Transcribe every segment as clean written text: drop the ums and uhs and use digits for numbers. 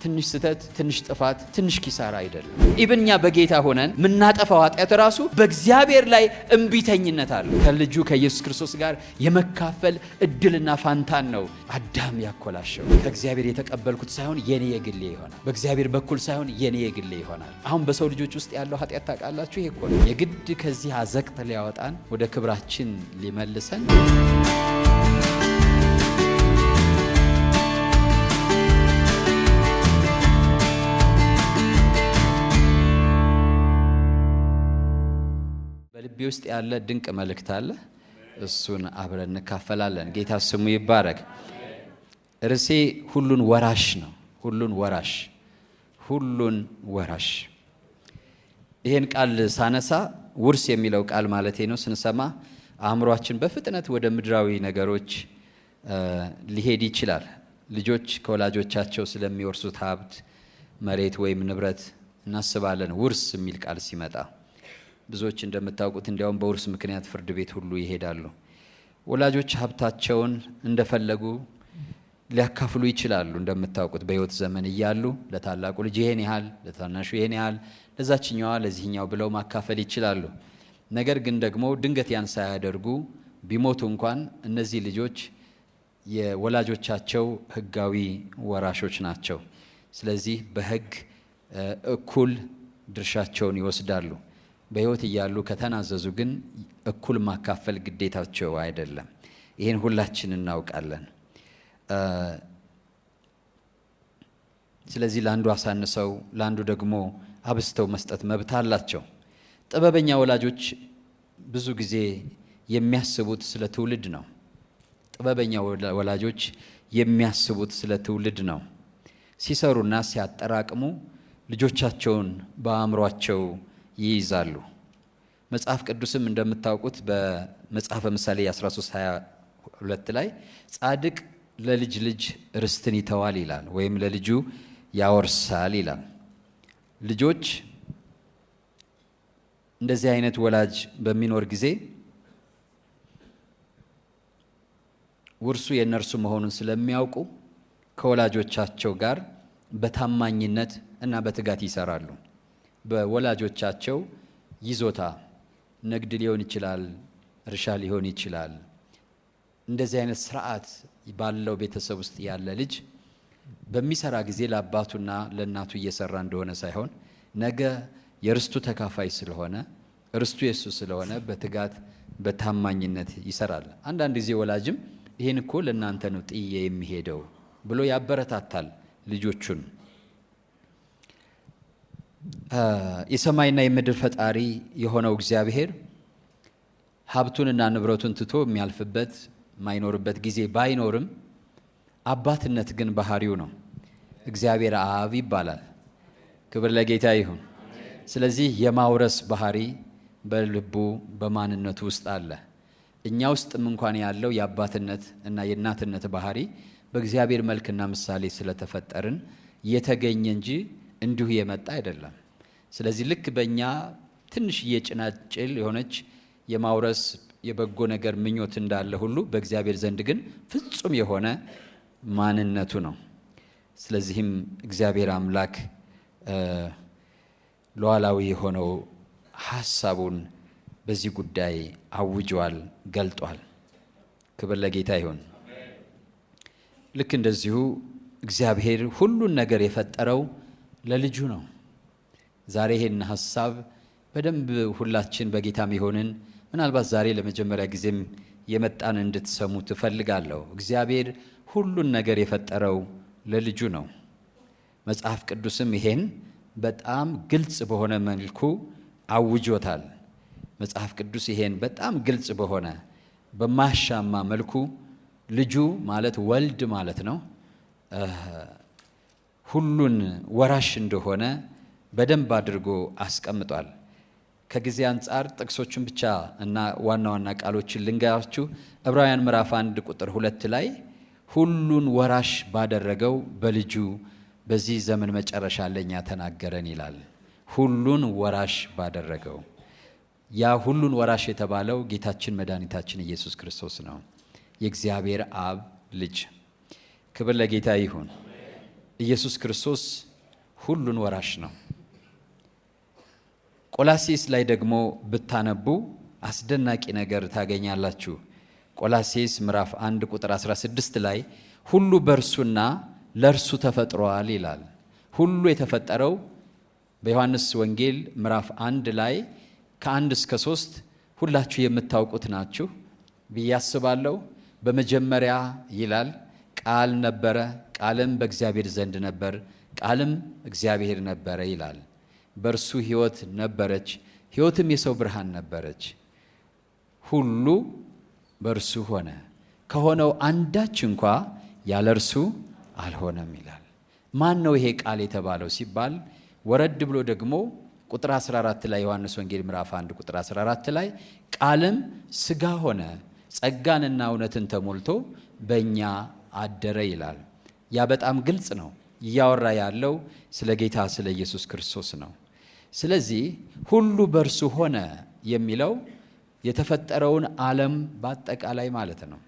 ትንሽ ስተት ትንሽ ጥፋት ትንሽ ኪሳራ አይደለም። ኢብንኛ በጌታ ሆነን ምናጠፋው ኃጢአት ራሱ በእግዚአብሔር ላይ እንቢተኝነት አለ። ከልጁ ከኢየሱስ ክርስቶስ ጋር የመካፈል እድልና ፋንታን ነው አዳም ያኮላሸው። ከእግዚአብሔር የተቀበልኩት ሳይሆን የኔ የግሌ ይሆናል። በእግዚአብሔር በኩል ሳይሆን የኔ የግሌ ይሆናል። አሁን በሰው ልጆች ውስጥ ያለው ኃጢአት ታውቃላችሁ። ይሄ እኮ ነው የግድ ከዚህ አዘቅት ሊያወጣን ወደ ክብራችን ሊመልሰን በልቤ ውስጥ ያለ ድንቅ መልእክት አለ። እሱን አብረን እንካፈላለን። ጌታ ስሙ ይባረክ። ርዕሴ ሁሉን ወራሽ ነው። ሁሉን ወራሽ። ይሄን ቃል ሳነሳ ውርስ የሚለው ቃል ማለቴ ነው። ስንሰማ አእምሯችን በፍጥነት ወደ ምድራዊ ነገሮች ሊሄድ ይችላል። ልጆች ከወላጆቻቸው ስለሚወርሱት ሀብት፣ መሬት ወይም ንብረት እናስባለን። ውርስ የሚል ቃል ሲመጣ ብዙዎች እንደምታውቁት እንዲያውም በውርስ ምክንያት ፍርድ ቤት ሁሉ ይሄዳሉ። ወላጆች ሀብታቸውን እንደፈለጉ ሊያካፍሉ ይችላሉ። እንደምታውቁት በሕይወት ዘመን እያሉ ለታላቁ ልጅ ይሄን ያህል፣ ለታናሹ ይሄን ያህል፣ ለዛችኛዋ ለዚህኛው ብለው ማካፈል ይችላሉ። ነገር ግን ደግሞ ድንገት ያን ሳያደርጉ ቢሞቱ እንኳን እነዚህ ልጆች የወላጆቻቸው ሕጋዊ ወራሾች ናቸው። ስለዚህ በሕግ እኩል ድርሻቸውን ይወስዳሉ። በሕይወት እያሉ ከተናዘዙ ግን እኩል ማካፈል ግዴታቸው አይደለም። ይህን ሁላችን እናውቃለን። ስለዚህ ለአንዱ አሳንሰው ለአንዱ ደግሞ አብስተው መስጠት መብት አላቸው። ጥበበኛ ወላጆች ብዙ ጊዜ የሚያስቡት ስለ ትውልድ ነው። ሲሰሩና ሲያጠራቅሙ ልጆቻቸውን በአእምሯቸው ይይዛሉ። መጽሐፍ ቅዱስም እንደምታውቁት በመጽሐፈ ምሳሌ 13:22 ላይ ጻድቅ ለልጅ ልጅ ርስትን ይተዋል ይላል፣ ወይም ለልጁ ያወርሳል ይላል። ልጆች እንደዚህ አይነት ወላጅ በሚኖር ጊዜ ውርሱ የእነርሱ መሆኑን ስለሚያውቁ ከወላጆቻቸው ጋር በታማኝነት እና በትጋት ይሰራሉ። በወላጆቻቸው ይዞታ ንግድ ሊሆን ይችላል፣ እርሻ ሊሆን ይችላል። እንደዚህ አይነት ስርዓት ባለው ቤተሰብ ውስጥ ያለ ልጅ በሚሰራ ጊዜ ለአባቱና ለእናቱ እየሰራ እንደሆነ ሳይሆን ነገ የርስቱ ተካፋይ ስለሆነ ርስቱ የሱ ስለሆነ በትጋት በታማኝነት ይሰራል። አንዳንድ ጊዜ ወላጅም ይሄን እኮ ለእናንተ ነው ጥዬ የሚሄደው ብሎ ያበረታታል ልጆቹን። የሰማይና የምድር ፈጣሪ የሆነው እግዚአብሔር ሀብቱንና ንብረቱን ትቶ የሚያልፍበት ማይኖርበት ጊዜ ባይኖርም አባትነት ግን ባህሪው ነው። እግዚአብሔር አብ ይባላል። ክብር ለጌታ ይሁን። ስለዚህ የማውረስ ባህሪ በልቡ በማንነቱ ውስጥ አለ። እኛ ውስጥም እንኳን ያለው የአባትነት እና የእናትነት ባህሪ በእግዚአብሔር መልክና ምሳሌ ስለተፈጠርን የተገኘ እንጂ እንዲሁ የመጣ አይደለም። ስለዚህ ልክ በእኛ ትንሽዬ ጭናጭል የሆነች የማውረስ የበጎ ነገር ምኞት እንዳለ ሁሉ በእግዚአብሔር ዘንድ ግን ፍጹም የሆነ ማንነቱ ነው። ስለዚህም እግዚአብሔር አምላክ ሉዓላዊ የሆነው ሐሳቡን በዚህ ጉዳይ አውጇል፣ ገልጧል። ክብር ለጌታ ይሁን። ልክ እንደዚሁ እግዚአብሔር ሁሉን ነገር የፈጠረው ለልጁ ነው። ዛሬ ይሄን ሐሳብ በደንብ ሁላችን በጌታም ይሆንን ምናልባት ዛሬ ለመጀመሪያ ጊዜም የመጣን እንድትሰሙ ትፈልጋለሁ። እግዚአብሔር ሁሉን ነገር የፈጠረው ለልጁ ነው። መጽሐፍ ቅዱስም ይሄን በጣም ግልጽ በሆነ መልኩ አውጆታል። መጽሐፍ ቅዱስ ይሄን በጣም ግልጽ በሆነ በማያሻማ መልኩ ልጁ ማለት ወልድ ማለት ነው ሁሉን ወራሽ እንደሆነ በደንብ አድርጎ አስቀምጧል። ከጊዜ አንጻር ጥቅሶችን ብቻ እና ዋና ዋና ቃሎችን ልንገራችሁ። ዕብራውያን ምዕራፍ 1 ቁጥር 2 ላይ ሁሉን ወራሽ ባደረገው በልጁ በዚህ ዘመን መጨረሻ ለኛ ተናገረን ይላል። ሁሉን ወራሽ ባደረገው። ያ ሁሉን ወራሽ የተባለው ጌታችን መድኃኒታችን ኢየሱስ ክርስቶስ ነው፣ የእግዚአብሔር አብ ልጅ። ክብር ለጌታ ይሁን። ኢየሱስ ክርስቶስ ሁሉን ወራሽ ነው። ቆላስይስ ላይ ደግሞ ብታነቡ አስደናቂ ነገር ታገኛላችሁ። ቆላስይስ ምዕራፍ 1 ቁጥር 16 ላይ ሁሉ በእርሱና ለእርሱ ተፈጥሯል ይላል። ሁሉ የተፈጠረው በዮሐንስ ወንጌል ምዕራፍ 1 ላይ ከ1 እስከ 3 ሁላችሁ የምታውቁት ናችሁ ብዬ አስባለሁ። በመጀመሪያ ይላል ቃል ነበረ፣ ቃልም በእግዚአብሔር ዘንድ ነበር፣ ቃልም እግዚአብሔር ነበረ ይላል። በእርሱ ሕይወት ነበረች፣ ሕይወትም የሰው ብርሃን ነበረች። ሁሉ በእርሱ ሆነ፣ ከሆነው አንዳች እንኳ ያለ እርሱ አልሆነም ይላል። ማን ነው ይሄ ቃል የተባለው ሲባል ወረድ ብሎ ደግሞ ቁጥር 14 ላይ ዮሐንስ ወንጌል ምዕራፍ 1 ቁጥር 14 ላይ ቃልም ሥጋ ሆነ ጸጋንና እውነትን ተሞልቶ በእኛ አደረ ይላል። ያ በጣም ግልጽ ነው። እያወራ ያለው ስለ ጌታ ስለ ኢየሱስ ክርስቶስ ነው። ስለዚህ ሁሉ በእርሱ ሆነ የሚለው የተፈጠረውን ዓለም በአጠቃላይ ማለት ነው።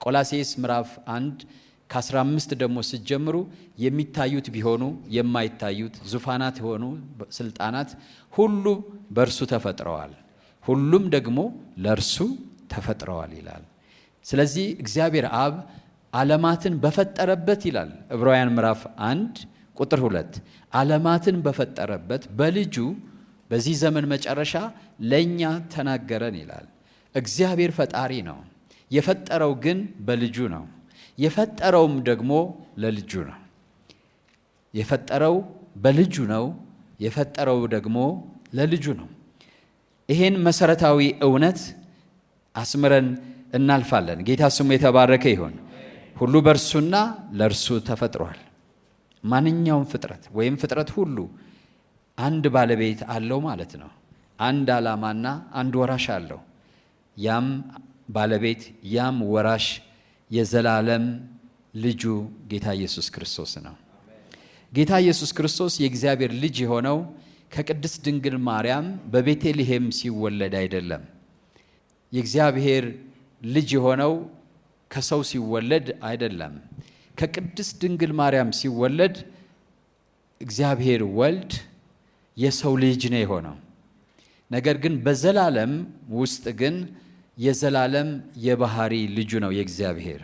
ቆላስይስ ምዕራፍ 1 ከ15 ደግሞ ስትጀምሩ የሚታዩት ቢሆኑ የማይታዩት ዙፋናት የሆኑ ስልጣናት ሁሉ በእርሱ ተፈጥረዋል፣ ሁሉም ደግሞ ለእርሱ ተፈጥረዋል ይላል። ስለዚህ እግዚአብሔር አብ ዓለማትን በፈጠረበት ይላል ዕብራውያን ምዕራፍ 1 ቁጥር 2 ዓለማትን በፈጠረበት በልጁ በዚህ ዘመን መጨረሻ ለእኛ ተናገረን ይላል። እግዚአብሔር ፈጣሪ ነው። የፈጠረው ግን በልጁ ነው። የፈጠረውም ደግሞ ለልጁ ነው። የፈጠረው በልጁ ነው። የፈጠረው ደግሞ ለልጁ ነው። ይሄን መሰረታዊ እውነት አስምረን እናልፋለን። ጌታ ስሙ የተባረከ ይሁን። ሁሉ በእርሱና ለእርሱ ተፈጥሯል። ማንኛውም ፍጥረት ወይም ፍጥረት ሁሉ አንድ ባለቤት አለው ማለት ነው። አንድ ዓላማና አንድ ወራሽ አለው። ያም ባለቤት ያም ወራሽ የዘላለም ልጁ ጌታ ኢየሱስ ክርስቶስ ነው። ጌታ ኢየሱስ ክርስቶስ የእግዚአብሔር ልጅ የሆነው ከቅድስት ድንግል ማርያም በቤተልሔም ሲወለድ አይደለም። የእግዚአብሔር ልጅ የሆነው ከሰው ሲወለድ አይደለም። ከቅድስት ድንግል ማርያም ሲወለድ እግዚአብሔር ወልድ የሰው ልጅ ነው የሆነው። ነገር ግን በዘላለም ውስጥ ግን የዘላለም የባህሪ ልጁ ነው የእግዚአብሔር።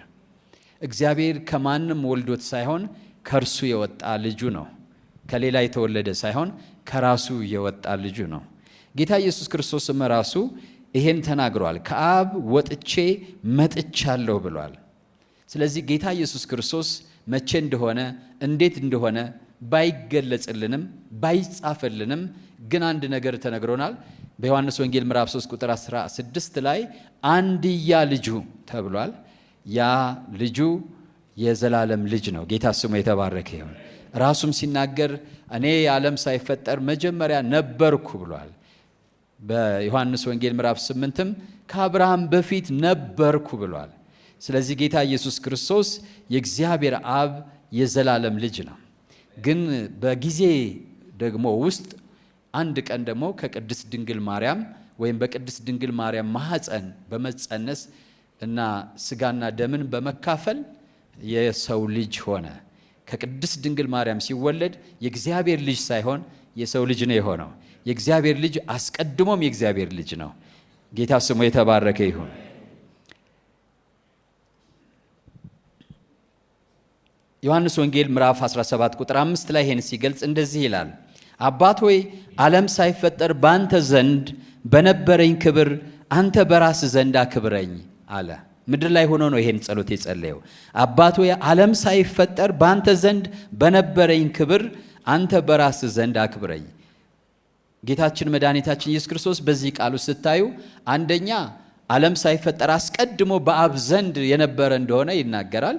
እግዚአብሔር ከማንም ወልዶት ሳይሆን ከእርሱ የወጣ ልጁ ነው። ከሌላ የተወለደ ሳይሆን ከራሱ የወጣ ልጁ ነው። ጌታ ኢየሱስ ክርስቶስም ራሱ ይሄን ተናግሯል። ከአብ ወጥቼ መጥቻለሁ ብሏል። ስለዚህ ጌታ ኢየሱስ ክርስቶስ መቼ እንደሆነ እንዴት እንደሆነ ባይገለጽልንም ባይጻፈልንም ግን አንድ ነገር ተነግሮናል። በዮሐንስ ወንጌል ምዕራፍ 3 ቁጥር 16 ላይ አንድያ ልጁ ተብሏል። ያ ልጁ የዘላለም ልጅ ነው። ጌታ ስሙ የተባረከ ይሁን። ራሱም ሲናገር እኔ ዓለም ሳይፈጠር መጀመሪያ ነበርኩ ብሏል። በዮሐንስ ወንጌል ምዕራፍ 8ም ከአብርሃም በፊት ነበርኩ ብሏል። ስለዚህ ጌታ ኢየሱስ ክርስቶስ የእግዚአብሔር አብ የዘላለም ልጅ ነው። ግን በጊዜ ደግሞ ውስጥ አንድ ቀን ደግሞ ከቅድስት ድንግል ማርያም ወይም በቅድስት ድንግል ማርያም ማህፀን በመጸነስ እና ስጋና ደምን በመካፈል የሰው ልጅ ሆነ። ከቅድስት ድንግል ማርያም ሲወለድ የእግዚአብሔር ልጅ ሳይሆን የሰው ልጅ ነው የሆነው። የእግዚአብሔር ልጅ አስቀድሞም የእግዚአብሔር ልጅ ነው። ጌታ ስሙ የተባረከ ይሁን። ዮሐንስ ወንጌል ምዕራፍ 17 ቁጥር 5 ላይ ይሄን ሲገልጽ እንደዚህ ይላል፣ አባት ሆይ ዓለም ሳይፈጠር ባንተ ዘንድ በነበረኝ ክብር አንተ በራስ ዘንድ አክብረኝ አለ። ምድር ላይ ሆኖ ነው ይሄን ጸሎት የጸለየው። አባት ሆይ ዓለም ሳይፈጠር ባንተ ዘንድ በነበረኝ ክብር አንተ በራስ ዘንድ አክብረኝ። ጌታችን መድኃኒታችን ኢየሱስ ክርስቶስ በዚህ ቃሉ ስታዩ አንደኛ ዓለም ሳይፈጠር አስቀድሞ በአብ ዘንድ የነበረ እንደሆነ ይናገራል።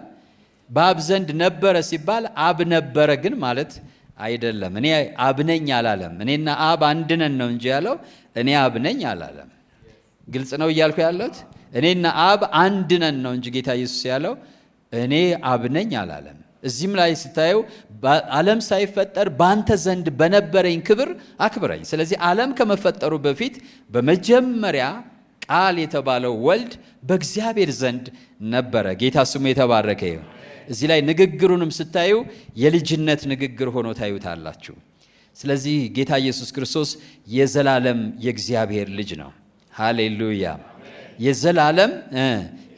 በአብ ዘንድ ነበረ ሲባል አብ ነበረ ግን ማለት አይደለም። እኔ አብ ነኝ አላለም። እኔና አብ አንድ ነን ነው እንጂ ያለው እኔ አብ ነኝ አላለም። ግልጽ ነው እያልኩ ያለሁት። እኔና አብ አንድ ነን ነው እንጂ ጌታ ኢየሱስ ያለው እኔ አብ ነኝ አላለም። እዚህም ላይ ስታየው ዓለም ሳይፈጠር ባንተ ዘንድ በነበረኝ ክብር አክብረኝ። ስለዚህ ዓለም ከመፈጠሩ በፊት በመጀመሪያ ቃል የተባለው ወልድ በእግዚአብሔር ዘንድ ነበረ። ጌታ ስሙ የተባረከ ይሁን። እዚህ ላይ ንግግሩንም ስታዩ የልጅነት ንግግር ሆኖ ታዩታላችሁ። ስለዚህ ጌታ ኢየሱስ ክርስቶስ የዘላለም የእግዚአብሔር ልጅ ነው። ሃሌሉያ! የዘላለም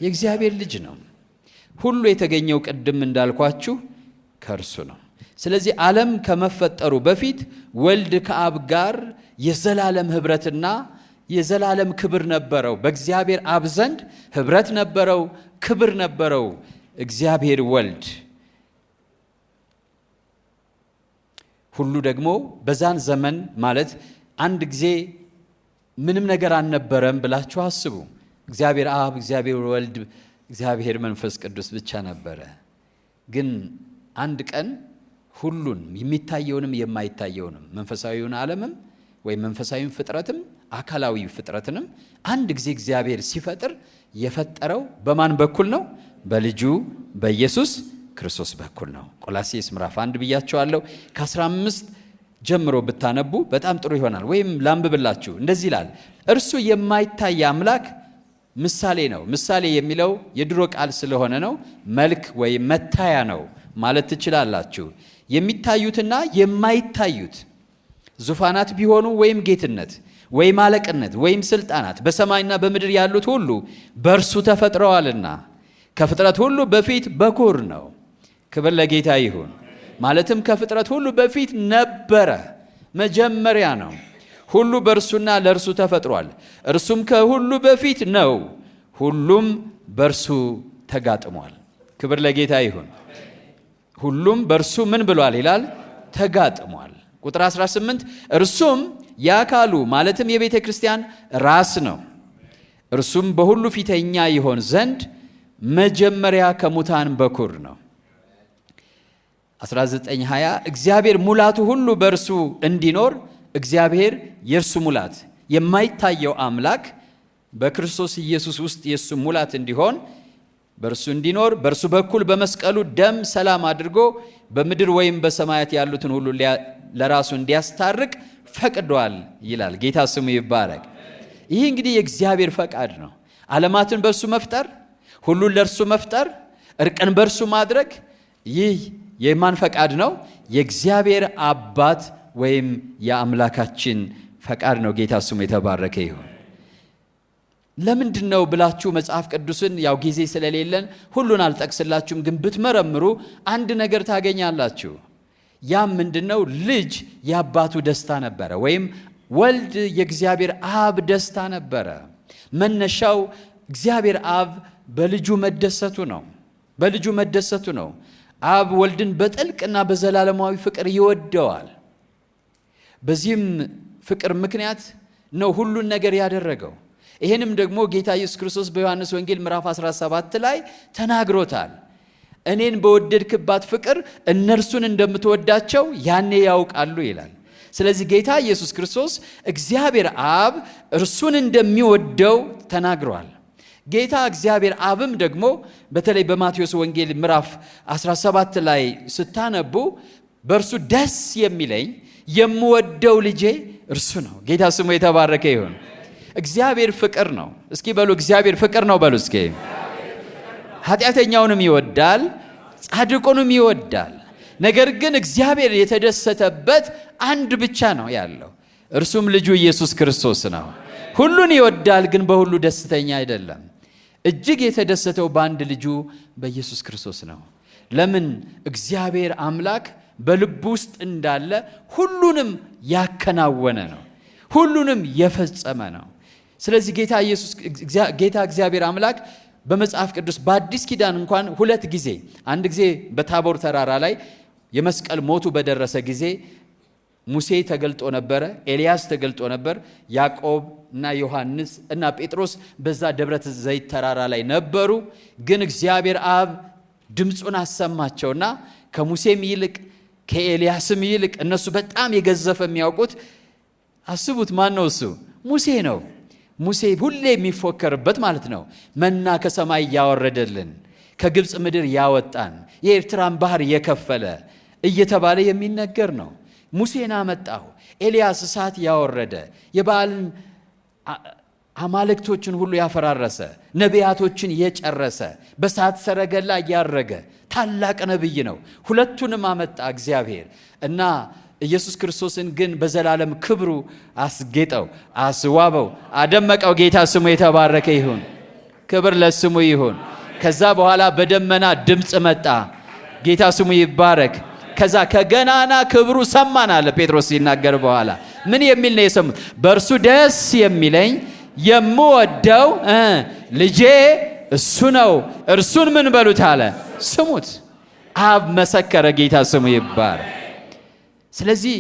የእግዚአብሔር ልጅ ነው። ሁሉ የተገኘው ቅድም እንዳልኳችሁ ከእርሱ ነው። ስለዚህ ዓለም ከመፈጠሩ በፊት ወልድ ከአብ ጋር የዘላለም ኅብረትና የዘላለም ክብር ነበረው። በእግዚአብሔር አብ ዘንድ ኅብረት ነበረው፣ ክብር ነበረው። እግዚአብሔር ወልድ ሁሉ ደግሞ በዛን ዘመን ማለት አንድ ጊዜ ምንም ነገር አልነበረም ብላችሁ አስቡ። እግዚአብሔር አብ፣ እግዚአብሔር ወልድ፣ እግዚአብሔር መንፈስ ቅዱስ ብቻ ነበረ። ግን አንድ ቀን ሁሉን የሚታየውንም የማይታየውንም መንፈሳዊውን ዓለምም ወይም መንፈሳዊውን ፍጥረትም አካላዊ ፍጥረትንም አንድ ጊዜ እግዚአብሔር ሲፈጥር የፈጠረው በማን በኩል ነው? በልጁ በኢየሱስ ክርስቶስ በኩል ነው። ቆላስይስ ምዕራፍ 1 ብያቸዋለሁ። ከ15 ጀምሮ ብታነቡ በጣም ጥሩ ይሆናል። ወይም ላንብብላችሁ። እንደዚህ ይላል፣ እርሱ የማይታይ አምላክ ምሳሌ ነው። ምሳሌ የሚለው የድሮ ቃል ስለሆነ ነው። መልክ ወይም መታያ ነው ማለት ትችላላችሁ። የሚታዩትና የማይታዩት ዙፋናት ቢሆኑ ወይም ጌትነት ወይም አለቅነት ወይም ስልጣናት በሰማይና በምድር ያሉት ሁሉ በእርሱ ተፈጥረዋልና ከፍጥረት ሁሉ በፊት በኩር ነው። ክብር ለጌታ ይሁን። ማለትም ከፍጥረት ሁሉ በፊት ነበረ፣ መጀመሪያ ነው። ሁሉ በእርሱና ለእርሱ ተፈጥሯል። እርሱም ከሁሉ በፊት ነው፣ ሁሉም በእርሱ ተጋጥሟል። ክብር ለጌታ ይሁን። ሁሉም በእርሱ ምን ብሏል ይላል? ተጋጥሟል። ቁጥር 18 እርሱም የአካሉ ማለትም የቤተ ክርስቲያን ራስ ነው። እርሱም በሁሉ ፊተኛ ይሆን ዘንድ መጀመሪያ ከሙታን በኩር ነው። 19:20 እግዚአብሔር ሙላቱ ሁሉ በእርሱ እንዲኖር እግዚአብሔር የእርሱ ሙላት የማይታየው አምላክ በክርስቶስ ኢየሱስ ውስጥ የእሱ ሙላት እንዲሆን በእርሱ እንዲኖር በእርሱ በኩል በመስቀሉ ደም ሰላም አድርጎ በምድር ወይም በሰማያት ያሉትን ሁሉ ለራሱ እንዲያስታርቅ ፈቅዷል ይላል። ጌታ ስሙ ይባረክ። ይህ እንግዲህ የእግዚአብሔር ፈቃድ ነው። ዓለማትን በእርሱ መፍጠር፣ ሁሉን ለእርሱ መፍጠር፣ እርቅን በእርሱ ማድረግ። ይህ የማን ፈቃድ ነው? የእግዚአብሔር አባት ወይም የአምላካችን ፈቃድ ነው። ጌታ ስሙ የተባረከ ይሁን። ለምንድን ነው ብላችሁ መጽሐፍ ቅዱስን ያው ጊዜ ስለሌለን ሁሉን አልጠቅስላችሁም፣ ግን ብትመረምሩ አንድ ነገር ታገኛላችሁ። ያም ምንድነው? ልጅ የአባቱ ደስታ ነበረ፣ ወይም ወልድ የእግዚአብሔር አብ ደስታ ነበረ። መነሻው እግዚአብሔር አብ በልጁ መደሰቱ ነው። በልጁ መደሰቱ ነው። አብ ወልድን በጥልቅና በዘላለማዊ ፍቅር ይወደዋል። በዚህም ፍቅር ምክንያት ነው ሁሉን ነገር ያደረገው። ይሄንም ደግሞ ጌታ ኢየሱስ ክርስቶስ በዮሐንስ ወንጌል ምዕራፍ 17 ላይ ተናግሮታል። እኔን በወደድክባት ፍቅር እነርሱን እንደምትወዳቸው ያኔ ያውቃሉ ይላል። ስለዚህ ጌታ ኢየሱስ ክርስቶስ እግዚአብሔር አብ እርሱን እንደሚወደው ተናግሯል። ጌታ እግዚአብሔር አብም ደግሞ በተለይ በማቴዎስ ወንጌል ምዕራፍ 17 ላይ ስታነቡ በእርሱ ደስ የሚለኝ የምወደው ልጄ እርሱ ነው። ጌታ ስሙ የተባረከ ይሁን። እግዚአብሔር ፍቅር ነው። እስኪ በሉ እግዚአብሔር ፍቅር ነው በሉ እስኪ። ኃጢአተኛውንም ይወዳል፣ ጻድቁንም ይወዳል። ነገር ግን እግዚአብሔር የተደሰተበት አንድ ብቻ ነው ያለው፣ እርሱም ልጁ ኢየሱስ ክርስቶስ ነው። ሁሉን ይወዳል፣ ግን በሁሉ ደስተኛ አይደለም። እጅግ የተደሰተው በአንድ ልጁ በኢየሱስ ክርስቶስ ነው። ለምን? እግዚአብሔር አምላክ በልቡ ውስጥ እንዳለ ሁሉንም ያከናወነ ነው፣ ሁሉንም የፈጸመ ነው። ስለዚህ ጌታ እግዚአብሔር አምላክ በመጽሐፍ ቅዱስ በአዲስ ኪዳን እንኳን 2 ጊዜ፣ አንድ ጊዜ በታቦር ተራራ ላይ የመስቀል ሞቱ በደረሰ ጊዜ ሙሴ ተገልጦ ነበረ፣ ኤልያስ ተገልጦ ነበር፣ ያዕቆብ እና ዮሐንስ እና ጴጥሮስ በዛ ደብረ ዘይት ተራራ ላይ ነበሩ። ግን እግዚአብሔር አብ ድምፁን አሰማቸውና ከሙሴም ይልቅ ከኤልያስም ይልቅ እነሱ በጣም የገዘፈ የሚያውቁት አስቡት፣ ማን ነው እሱ? ሙሴ ነው። ሙሴ ሁሌ የሚፎከርበት ማለት ነው። መና ከሰማይ ያወረደልን፣ ከግብፅ ምድር ያወጣን፣ የኤርትራን ባህር የከፈለ እየተባለ የሚነገር ነው። ሙሴን አመጣሁ። ኤልያስ እሳት ያወረደ፣ የበዓልን አማልክቶችን ሁሉ ያፈራረሰ፣ ነቢያቶችን የጨረሰ፣ በእሳት ሰረገላ ያረገ ታላቅ ነብይ ነው። ሁለቱንም አመጣ እግዚአብሔር እና ኢየሱስ ክርስቶስን ግን በዘላለም ክብሩ አስጌጠው፣ አስዋበው፣ አደመቀው። ጌታ ስሙ የተባረከ ይሁን። ክብር ለስሙ ይሁን። ከዛ በኋላ በደመና ድምጽ መጣ። ጌታ ስሙ ይባረክ። ከዛ ከገናና ክብሩ ሰማን አለ ጴጥሮስ ሲናገር በኋላ ምን የሚል ነው የሰሙት? በእርሱ ደስ የሚለኝ የምወደው ልጄ እሱ ነው፣ እርሱን ምን በሉት አለ? ስሙት። አብ መሰከረ። ጌታ ስሙ ይባረክ። ስለዚህ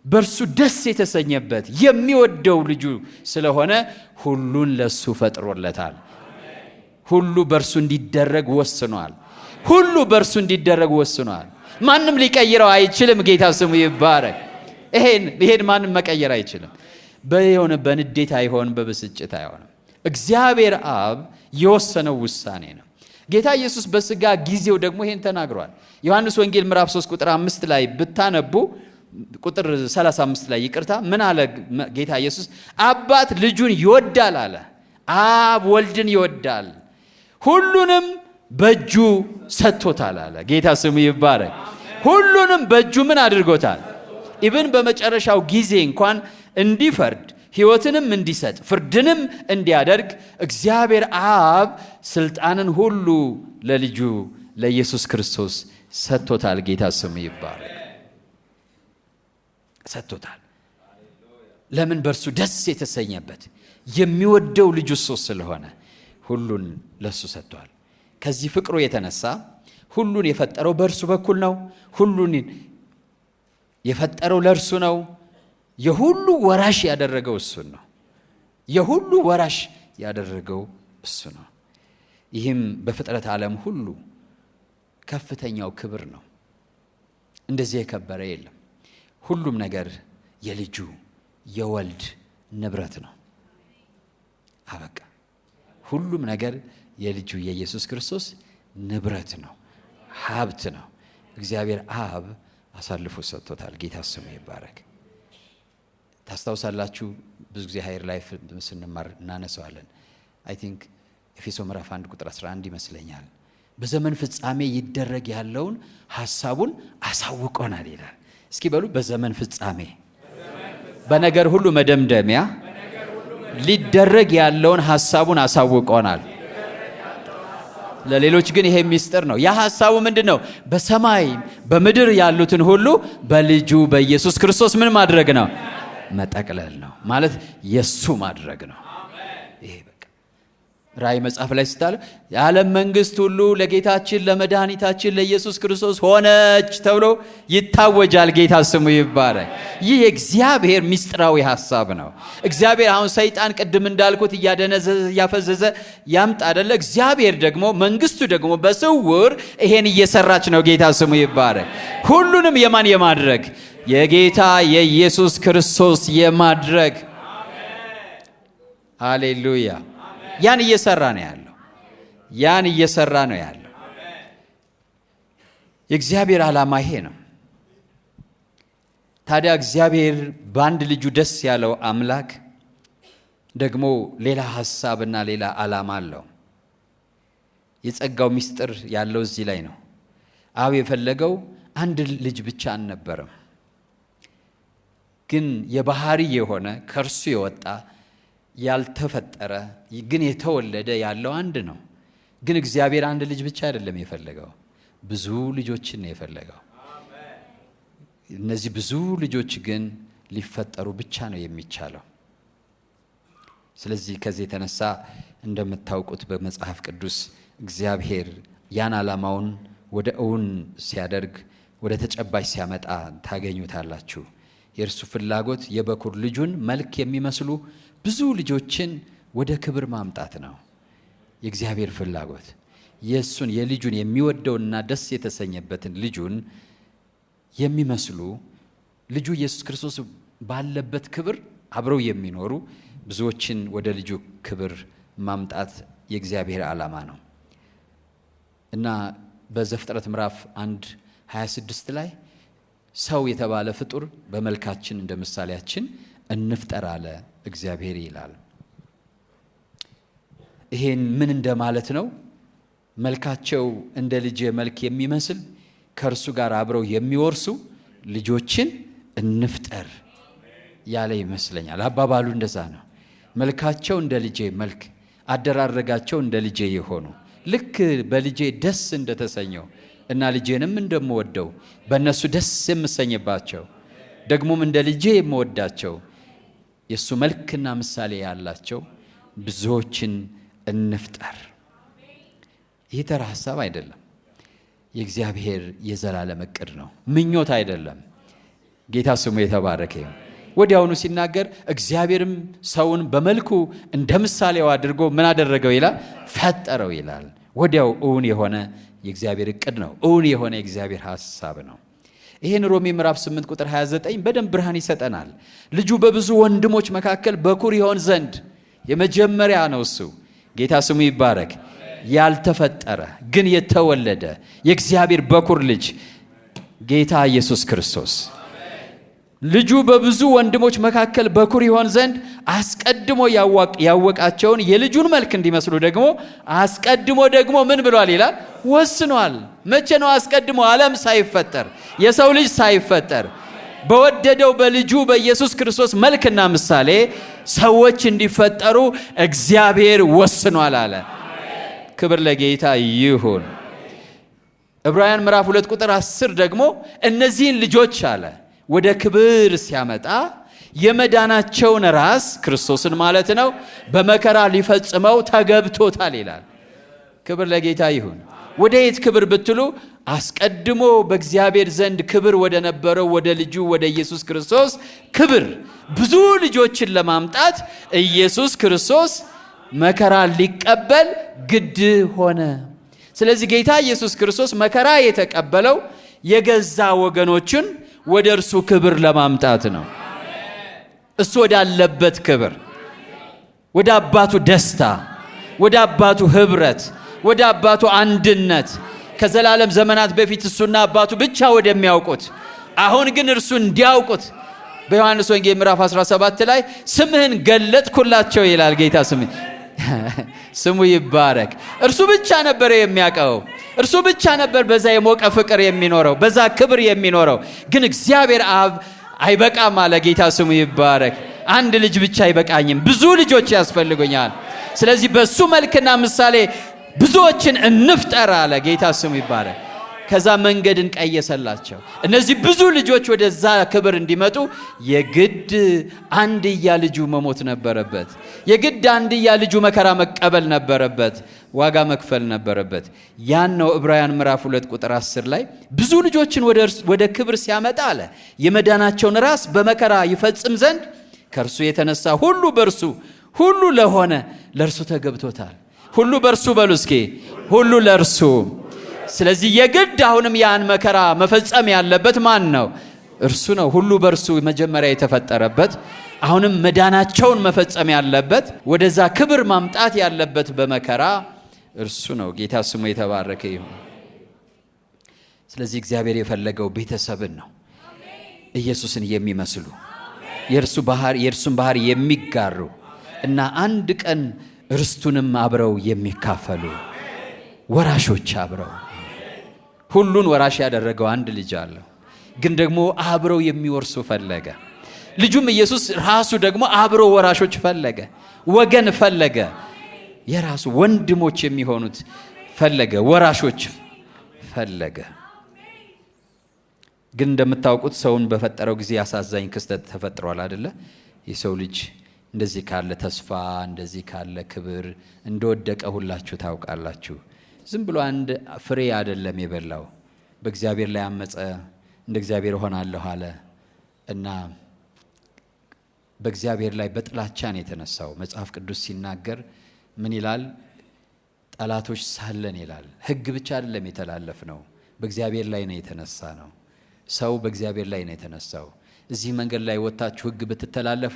በእርሱ ደስ የተሰኘበት የሚወደው ልጁ ስለሆነ ሁሉን ለሱ ፈጥሮለታል። ሁሉ በእርሱ እንዲደረግ ወስኗል። ሁሉ በእርሱ እንዲደረግ ወስኗል። ማንም ሊቀይረው አይችልም። ጌታ ስሙ ይባረክ። ይሄን ማንም መቀየር አይችልም። በየሆነ በንዴት አይሆንም፣ በብስጭት አይሆንም። እግዚአብሔር አብ የወሰነው ውሳኔ ነው። ጌታ ኢየሱስ በስጋ ጊዜው ደግሞ ይሄን ተናግሯል። ዮሐንስ ወንጌል ምዕራፍ 3 ቁጥር 5 ላይ ብታነቡ ቁጥር 35 ላይ ይቅርታ፣ ምን አለ ጌታ ኢየሱስ? አባት ልጁን ይወዳል አለ። አብ ወልድን ይወዳል፣ ሁሉንም በእጁ ሰጥቶታል አለ። ጌታ ስሙ ይባረክ። ሁሉንም በእጁ ምን አድርጎታል? ኢብን በመጨረሻው ጊዜ እንኳን እንዲፈርድ ሕይወትንም እንዲሰጥ ፍርድንም እንዲያደርግ እግዚአብሔር አብ ስልጣንን ሁሉ ለልጁ ለኢየሱስ ክርስቶስ ሰጥቶታል። ጌታ ስሙ ይባረክ። ሰጥቶታል። ለምን? በእርሱ ደስ የተሰኘበት የሚወደው ልጁ እሱ ስለሆነ ሁሉን ለሱ ሰጥቷል። ከዚህ ፍቅሩ የተነሳ ሁሉን የፈጠረው በእርሱ በኩል ነው። ሁሉን የፈጠረው ለእርሱ ነው። የሁሉ ወራሽ ያደረገው እሱን ነው። የሁሉ ወራሽ ያደረገው እሱ ነው። ይህም በፍጥረት ዓለም ሁሉ ከፍተኛው ክብር ነው። እንደዚህ የከበረ የለም። ሁሉም ነገር የልጁ የወልድ ንብረት ነው። አበቃ። ሁሉም ነገር የልጁ የኢየሱስ ክርስቶስ ንብረት ነው፣ ሀብት ነው። እግዚአብሔር አብ አሳልፎ ሰጥቶታል። ጌታ ስሙ ይባረክ። ታስታውሳላችሁ፣ ብዙ ጊዜ ሃየር ላይፍ ስንማር እናነሳዋለን። አይ ቲንክ ኤፌሶ ምዕራፍ 1 ቁጥር 11 ይመስለኛል። በዘመን ፍጻሜ ይደረግ ያለውን ሐሳቡን አሳውቆናል ይላል። እስኪ በሉ፣ በዘመን ፍጻሜ በነገር ሁሉ መደምደሚያ ሊደረግ ያለውን ሐሳቡን አሳውቆናል። ለሌሎች ግን ይሄ ሚስጥር ነው። ያ ሐሳቡ ምንድነው? በሰማይ በምድር ያሉትን ሁሉ በልጁ በኢየሱስ ክርስቶስ ምን ማድረግ ነው? መጠቅለል ነው። ማለት የሱ ማድረግ ነው። ይሄ በቃ ራእይ መጽሐፍ ላይ ስታለ የዓለም መንግስት ሁሉ ለጌታችን ለመድኃኒታችን ለኢየሱስ ክርስቶስ ሆነች ተብሎ ይታወጃል። ጌታ ስሙ ይባረክ። ይህ የእግዚአብሔር ሚስጥራዊ ሐሳብ ነው። እግዚአብሔር አሁን ሰይጣን ቅድም እንዳልኩት እያደነዘዘ እያፈዘዘ ያምጣ አይደለ? እግዚአብሔር ደግሞ መንግስቱ ደግሞ በስውር ይሄን እየሰራች ነው። ጌታ ስሙ ይባረክ። ሁሉንም የማን የማድረግ? የጌታ የኢየሱስ ክርስቶስ የማድረግ። ሃሌሉያ። ያን እየሰራ ነው ያለው። ያን እየሰራ ነው ያለው። የእግዚአብሔር ዓላማ ይሄ ነው። ታዲያ እግዚአብሔር በአንድ ልጁ ደስ ያለው አምላክ ደግሞ ሌላ ሐሳብና ሌላ ዓላማ አለው። የጸጋው ምስጢር ያለው እዚህ ላይ ነው። አብ የፈለገው አንድ ልጅ ብቻ አልነበረም። ግን የባህሪ የሆነ ከእርሱ የወጣ ያልተፈጠረ ግን የተወለደ ያለው አንድ ነው። ግን እግዚአብሔር አንድ ልጅ ብቻ አይደለም የፈለገው፣ ብዙ ልጆችን ነው የፈለገው። እነዚህ ብዙ ልጆች ግን ሊፈጠሩ ብቻ ነው የሚቻለው። ስለዚህ ከዚህ የተነሳ እንደምታውቁት በመጽሐፍ ቅዱስ እግዚአብሔር ያን ዓላማውን ወደ እውን ሲያደርግ፣ ወደ ተጨባጭ ሲያመጣ ታገኙታላችሁ። የእርሱ ፍላጎት የበኩር ልጁን መልክ የሚመስሉ ብዙ ልጆችን ወደ ክብር ማምጣት ነው። የእግዚአብሔር ፍላጎት የእሱን የልጁን የሚወደውና ደስ የተሰኘበትን ልጁን የሚመስሉ ልጁ ኢየሱስ ክርስቶስ ባለበት ክብር አብረው የሚኖሩ ብዙዎችን ወደ ልጁ ክብር ማምጣት የእግዚአብሔር ዓላማ ነው እና በዘፍጥረት ምዕራፍ 1:26 ላይ ሰው የተባለ ፍጡር በመልካችን እንደ ምሳሌያችን እንፍጠር አለ እግዚአብሔር ይላል። ይሄን ምን እንደማለት ነው? መልካቸው እንደ ልጄ መልክ የሚመስል ከእርሱ ጋር አብረው የሚወርሱ ልጆችን እንፍጠር ያለ ይመስለኛል። አባባሉ እንደዛ ነው። መልካቸው እንደ ልጄ መልክ፣ አደራረጋቸው እንደ ልጄ የሆኑ ልክ በልጄ ደስ እንደተሰኘው እና ልጄንም እንደምወደው በእነሱ ደስ የምሰኝባቸው ደግሞም እንደ ልጄ የምወዳቸው የእሱ መልክና ምሳሌ ያላቸው ብዙዎችን እንፍጠር። ይህ ተራ ሀሳብ አይደለም። የእግዚአብሔር የዘላለም እቅድ ነው፣ ምኞት አይደለም። ጌታ ስሙ የተባረከ ይሁን። ወዲያውኑ ሲናገር እግዚአብሔርም ሰውን በመልኩ እንደ ምሳሌው አድርጎ ምን አደረገው ይላል? ፈጠረው ይላል። ወዲያው እውን የሆነ የእግዚአብሔር እቅድ ነው፣ እውን የሆነ የእግዚአብሔር ሐሳብ ነው። ይህን ሮሜ ምዕራፍ 8 ቁጥር 29 በደንብ ብርሃን ይሰጠናል። ልጁ በብዙ ወንድሞች መካከል በኩር ይሆን ዘንድ የመጀመሪያ ነው እሱ። ጌታ ስሙ ይባረክ። ያልተፈጠረ ግን የተወለደ የእግዚአብሔር በኩር ልጅ ጌታ ኢየሱስ ክርስቶስ ልጁ በብዙ ወንድሞች መካከል በኩር ይሆን ዘንድ አስቀድሞ ያወቃቸውን የልጁን መልክ እንዲመስሉ ደግሞ አስቀድሞ ደግሞ ምን ብሏል ይላል? ወስኗል። መቼ ነው? አስቀድሞ ዓለም ሳይፈጠር፣ የሰው ልጅ ሳይፈጠር በወደደው በልጁ በኢየሱስ ክርስቶስ መልክና ምሳሌ ሰዎች እንዲፈጠሩ እግዚአብሔር ወስኗል አለ። ክብር ለጌታ ይሁን። ዕብራውያን ምዕራፍ 2 ቁጥር 10 ደግሞ እነዚህን ልጆች አለ ወደ ክብር ሲያመጣ የመዳናቸውን ራስ ክርስቶስን ማለት ነው በመከራ ሊፈጽመው ተገብቶታል ይላል። ክብር ለጌታ ይሁን። ወደ የት ክብር ብትሉ አስቀድሞ በእግዚአብሔር ዘንድ ክብር ወደ ነበረው ወደ ልጁ ወደ ኢየሱስ ክርስቶስ ክብር ብዙ ልጆችን ለማምጣት ኢየሱስ ክርስቶስ መከራ ሊቀበል ግድ ሆነ። ስለዚህ ጌታ ኢየሱስ ክርስቶስ መከራ የተቀበለው የገዛ ወገኖችን ወደ እርሱ ክብር ለማምጣት ነው። እሱ ወዳለበት ክብር፣ ወደ አባቱ ደስታ፣ ወደ አባቱ ህብረት፣ ወደ አባቱ አንድነት ከዘላለም ዘመናት በፊት እሱና አባቱ ብቻ ወደሚያውቁት አሁን ግን እርሱ እንዲያውቁት በዮሐንስ ወንጌል ምዕራፍ 17 ላይ ስምህን ገለጥኩላቸው ይላል። ጌታ ስሙ ይባረክ። እርሱ ብቻ ነበር የሚያውቀው። እርሱ ብቻ ነበር በዛ የሞቀ ፍቅር የሚኖረው፣ በዛ ክብር የሚኖረው። ግን እግዚአብሔር አብ አይበቃም አለ። ጌታ ስሙ ይባረክ። አንድ ልጅ ብቻ አይበቃኝም፣ ብዙ ልጆች ያስፈልጉኛል። ስለዚህ በሱ መልክና ምሳሌ ብዙዎችን እንፍጠር አለ። ጌታ ስሙ ይባረክ። ከዛ መንገድን ቀየሰላቸው። እነዚህ ብዙ ልጆች ወደዛ ክብር እንዲመጡ የግድ አንድያ ልጁ መሞት ነበረበት። የግድ አንድያ ልጁ መከራ መቀበል ነበረበት፣ ዋጋ መክፈል ነበረበት። ያን ነው ዕብራውያን ምዕራፍ 2 ቁጥር 10 ላይ ብዙ ልጆችን ወደ ክብር ሲያመጣ አለ የመዳናቸውን ራስ በመከራ ይፈጽም ዘንድ ከእርሱ የተነሳ ሁሉ በእርሱ ሁሉ ለሆነ ለእርሱ ተገብቶታል። ሁሉ በእርሱ በሉ እስኪ፣ ሁሉ ለእርሱ። ስለዚህ የግድ አሁንም ያን መከራ መፈጸም ያለበት ማን ነው? እርሱ ነው። ሁሉ በእርሱ መጀመሪያ የተፈጠረበት፣ አሁንም መዳናቸውን መፈጸም ያለበት፣ ወደዛ ክብር ማምጣት ያለበት በመከራ እርሱ ነው። ጌታ ስሙ የተባረከ ይሁን። ስለዚህ እግዚአብሔር የፈለገው ቤተሰብን ነው፣ ኢየሱስን የሚመስሉ የእርሱን ባህሪ የሚጋሩ እና አንድ ቀን ርስቱንም አብረው የሚካፈሉ ወራሾች አብረው። ሁሉን ወራሽ ያደረገው አንድ ልጅ አለው፣ ግን ደግሞ አብረው የሚወርሱ ፈለገ። ልጁም ኢየሱስ ራሱ ደግሞ አብሮ ወራሾች ፈለገ፣ ወገን ፈለገ፣ የራሱ ወንድሞች የሚሆኑት ፈለገ፣ ወራሾች ፈለገ። ግን እንደምታውቁት ሰውን በፈጠረው ጊዜ አሳዛኝ ክስተት ተፈጥሯል አይደለ? የሰው ልጅ እንደዚህ ካለ ተስፋ፣ እንደዚህ ካለ ክብር እንደወደቀ ሁላችሁ ታውቃላችሁ። ዝም ብሎ አንድ ፍሬ አይደለም የበላው። በእግዚአብሔር ላይ አመፀ፣ እንደ እግዚአብሔር ሆናለሁ አለ እና በእግዚአብሔር ላይ በጥላቻን የተነሳው መጽሐፍ ቅዱስ ሲናገር ምን ይላል? ጠላቶች ሳለን ይላል። ሕግ ብቻ አይደለም የተላለፍ ነው፣ በእግዚአብሔር ላይ ነው የተነሳ ነው። ሰው በእግዚአብሔር ላይ ነው የተነሳው። እዚህ መንገድ ላይ ወጣችሁ ሕግ ብትተላለፉ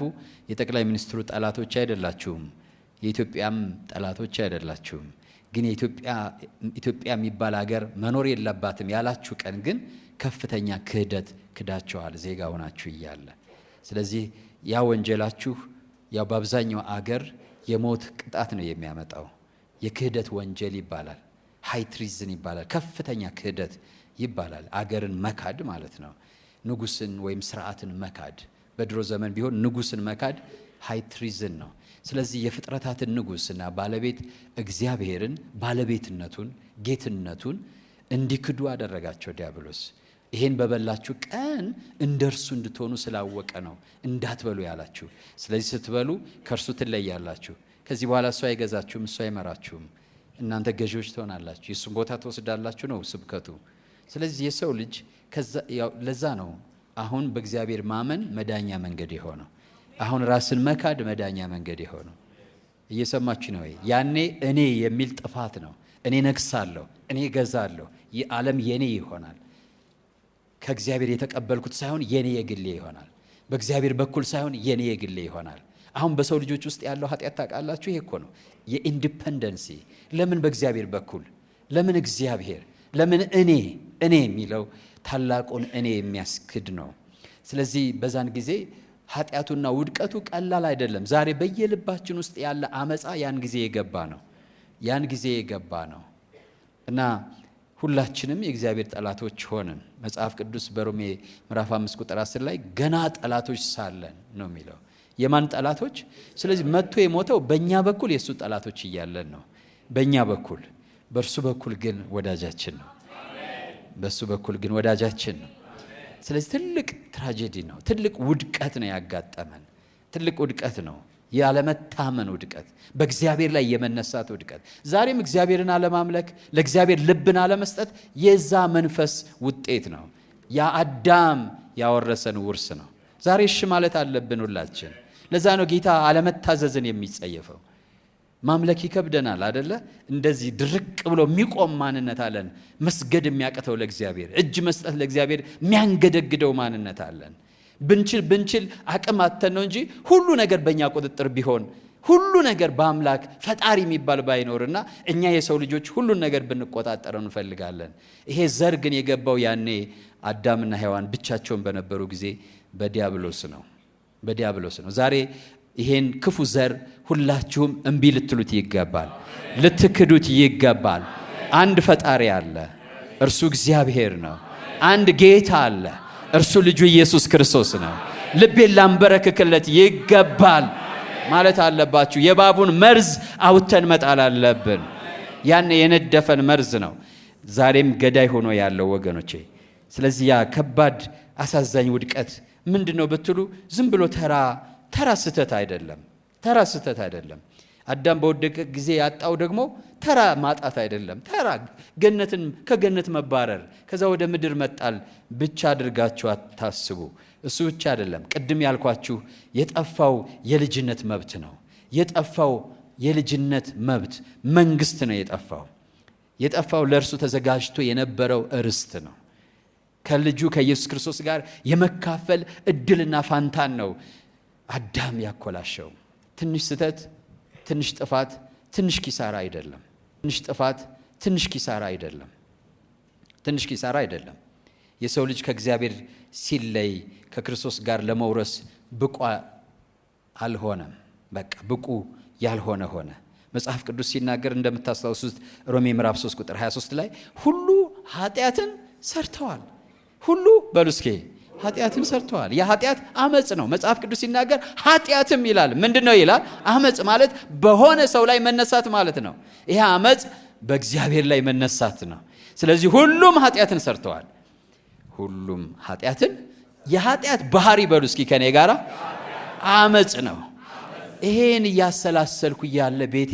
የጠቅላይ ሚኒስትሩ ጠላቶች አይደላችሁም፣ የኢትዮጵያም ጠላቶች አይደላችሁም። ግን ኢትዮጵያ የሚባል ሀገር መኖር የለባትም ያላችሁ ቀን ግን ከፍተኛ ክህደት ክዳችኋል፣ ዜጋ ሆናችሁ እያለ። ስለዚህ ያ ወንጀላችሁ ያው በአብዛኛው አገር የሞት ቅጣት ነው የሚያመጣው። የክህደት ወንጀል ይባላል። ሃይ ትሪዝን ይባላል። ከፍተኛ ክህደት ይባላል። አገርን መካድ ማለት ነው። ንጉስን ወይም ስርዓትን መካድ። በድሮ ዘመን ቢሆን ንጉስን መካድ ሃይ ትሪዝን ነው። ስለዚህ የፍጥረታትን ንጉስና ባለቤት እግዚአብሔርን ባለቤትነቱን ጌትነቱን እንዲክዱ አደረጋቸው ዲያብሎስ። ይሄን በበላችሁ ቀን እንደርሱ እንድትሆኑ ስላወቀ ነው እንዳትበሉ ያላችሁ። ስለዚህ ስትበሉ ከእርሱ ትለያላችሁ። ከዚህ በኋላ እሱ አይገዛችሁም፣ እሱ አይመራችሁም። እናንተ ገዢዎች ትሆናላችሁ፣ የእሱን ቦታ ትወስዳላችሁ ነው ስብከቱ። ስለዚህ የሰው ልጅ ለዛ ነው አሁን በእግዚአብሔር ማመን መዳኛ መንገድ የሆነው። አሁን ራስን መካድ መዳኛ መንገድ የሆነው። እየሰማችሁ ነው? ያኔ እኔ የሚል ጥፋት ነው። እኔ ነግሳለሁ፣ እኔ ገዛለሁ፣ ይህ ዓለም የኔ ይሆናል። ከእግዚአብሔር የተቀበልኩት ሳይሆን የኔ የግሌ ይሆናል። በእግዚአብሔር በኩል ሳይሆን የኔ የግሌ ይሆናል። አሁን በሰው ልጆች ውስጥ ያለው ኃጢአት ታውቃላችሁ? ይሄ እኮ ነው የኢንዲፔንደንሲ። ለምን በእግዚአብሔር በኩል? ለምን እግዚአብሔር? ለምን እኔ የሚለው ታላቁን እኔ የሚያስክድ ነው። ስለዚህ በዛን ጊዜ ኃጢአቱና ውድቀቱ ቀላል አይደለም። ዛሬ በየልባችን ውስጥ ያለ አመፃ ያን ጊዜ የገባ ነው እና ሁላችንም የእግዚአብሔር ጠላቶች ሆንን። መጽሐፍ ቅዱስ በሮሜ ምዕራፍ 5 ቁጥር 10 ላይ ገና ጠላቶች ሳለን ነው የሚለው። የማን ጠላቶች? ስለዚህ መጥቶ የሞተው በእኛ በኩል የእሱ ጠላቶች እያለን ነው። በእኛ በኩል፣ በእርሱ በኩል ግን ወዳጃችን ነው። በእሱ በኩል ግን ወዳጃችን ነው። ስለዚህ ትልቅ ትራጀዲ ነው። ትልቅ ውድቀት ነው ያጋጠመን። ትልቅ ውድቀት ነው፣ ያለመታመን ውድቀት፣ በእግዚአብሔር ላይ የመነሳት ውድቀት። ዛሬም እግዚአብሔርን አለማምለክ፣ ለእግዚአብሔር ልብን አለመስጠት የዛ መንፈስ ውጤት ነው። ያ አዳም ያወረሰን ውርስ ነው። ዛሬ እሺ ማለት አለብን ሁላችን። ለዛ ነው ጌታ አለመታዘዝን የሚጸየፈው። ማምለክ ይከብደናል አይደለ? እንደዚህ ድርቅ ብሎ የሚቆም ማንነት አለን። መስገድ የሚያቅተው ለእግዚአብሔር፣ እጅ መስጠት ለእግዚአብሔር የሚያንገደግደው ማንነት አለን። ብንችል አቅም አተን ነው እንጂ ሁሉ ነገር በእኛ ቁጥጥር ቢሆን፣ ሁሉ ነገር በአምላክ ፈጣሪ የሚባል ባይኖርና እኛ የሰው ልጆች ሁሉን ነገር ብንቆጣጠረው እንፈልጋለን። ይሄ ዘር ግን የገባው ያኔ አዳምና ሔዋን ብቻቸውን በነበሩ ጊዜ በዲያብሎስ ነው። ዛሬ ይሄን ክፉ ዘር ሁላችሁም እምቢ ልትሉት ይገባል፣ ልትክዱት ይገባል። አንድ ፈጣሪ አለ፣ እርሱ እግዚአብሔር ነው። አንድ ጌታ አለ፣ እርሱ ልጁ ኢየሱስ ክርስቶስ ነው። ልቤን ላንበረክክለት ይገባል ማለት አለባችሁ። የእባቡን መርዝ አውጥተን መጣል አለብን። ያን የነደፈን መርዝ ነው ዛሬም ገዳይ ሆኖ ያለው ወገኖቼ። ስለዚህ ያ ከባድ አሳዛኝ ውድቀት ምንድነው ብትሉ ዝም ብሎ ተራ ስህተት አይደለም። አዳም በወደቀ ጊዜ ያጣው ደግሞ ተራ ማጣት አይደለም። ተራ ከገነት መባረር፣ ከዛ ወደ ምድር መጣል ብቻ አድርጋችሁ አታስቡ። እሱ ብቻ አይደለም። ቅድም ያልኳችሁ የጠፋው የልጅነት መብት ነው። የጠፋው የልጅነት መብት መንግስት ነው የጠፋው ለእርሱ ተዘጋጅቶ የነበረው ርስት ነው። ከልጁ ከኢየሱስ ክርስቶስ ጋር የመካፈል እድልና ፋንታን ነው አዳም ያኮላሸው። ትንሽ ስህተት፣ ትንሽ ጥፋት፣ ትንሽ ኪሳራ አይደለም። የሰው ልጅ ከእግዚአብሔር ሲለይ ከክርስቶስ ጋር ለመውረስ ብቁ አልሆነም። በቃ ብቁ ያልሆነ ሆነ። መጽሐፍ ቅዱስ ሲናገር እንደምታስታውሱት ሮሜ ምዕራፍ 3 ቁጥር 23 ላይ ሁሉ ኃጢአትን ሰርተዋል። ሁሉ በሉ እስኪ ኃጢአትን ሰርተዋል። የኃጢአት አመጽ ነው። መጽሐፍ ቅዱስ ሲናገር ኃጢአትም ይላል። ምንድነው ይላል? አመጽ ማለት በሆነ ሰው ላይ መነሳት ማለት ነው። ይሄ አመጽ በእግዚአብሔር ላይ መነሳት ነው። ስለዚህ ሁሉም ኃጢአትን ሰርተዋል። ሁሉም ኃጢአትን፣ የኃጢአት ባህሪ በሉ እስኪ ከኔ ጋራ አመጽ ነው። ይሄን እያሰላሰልኩ ያለ ቤቴ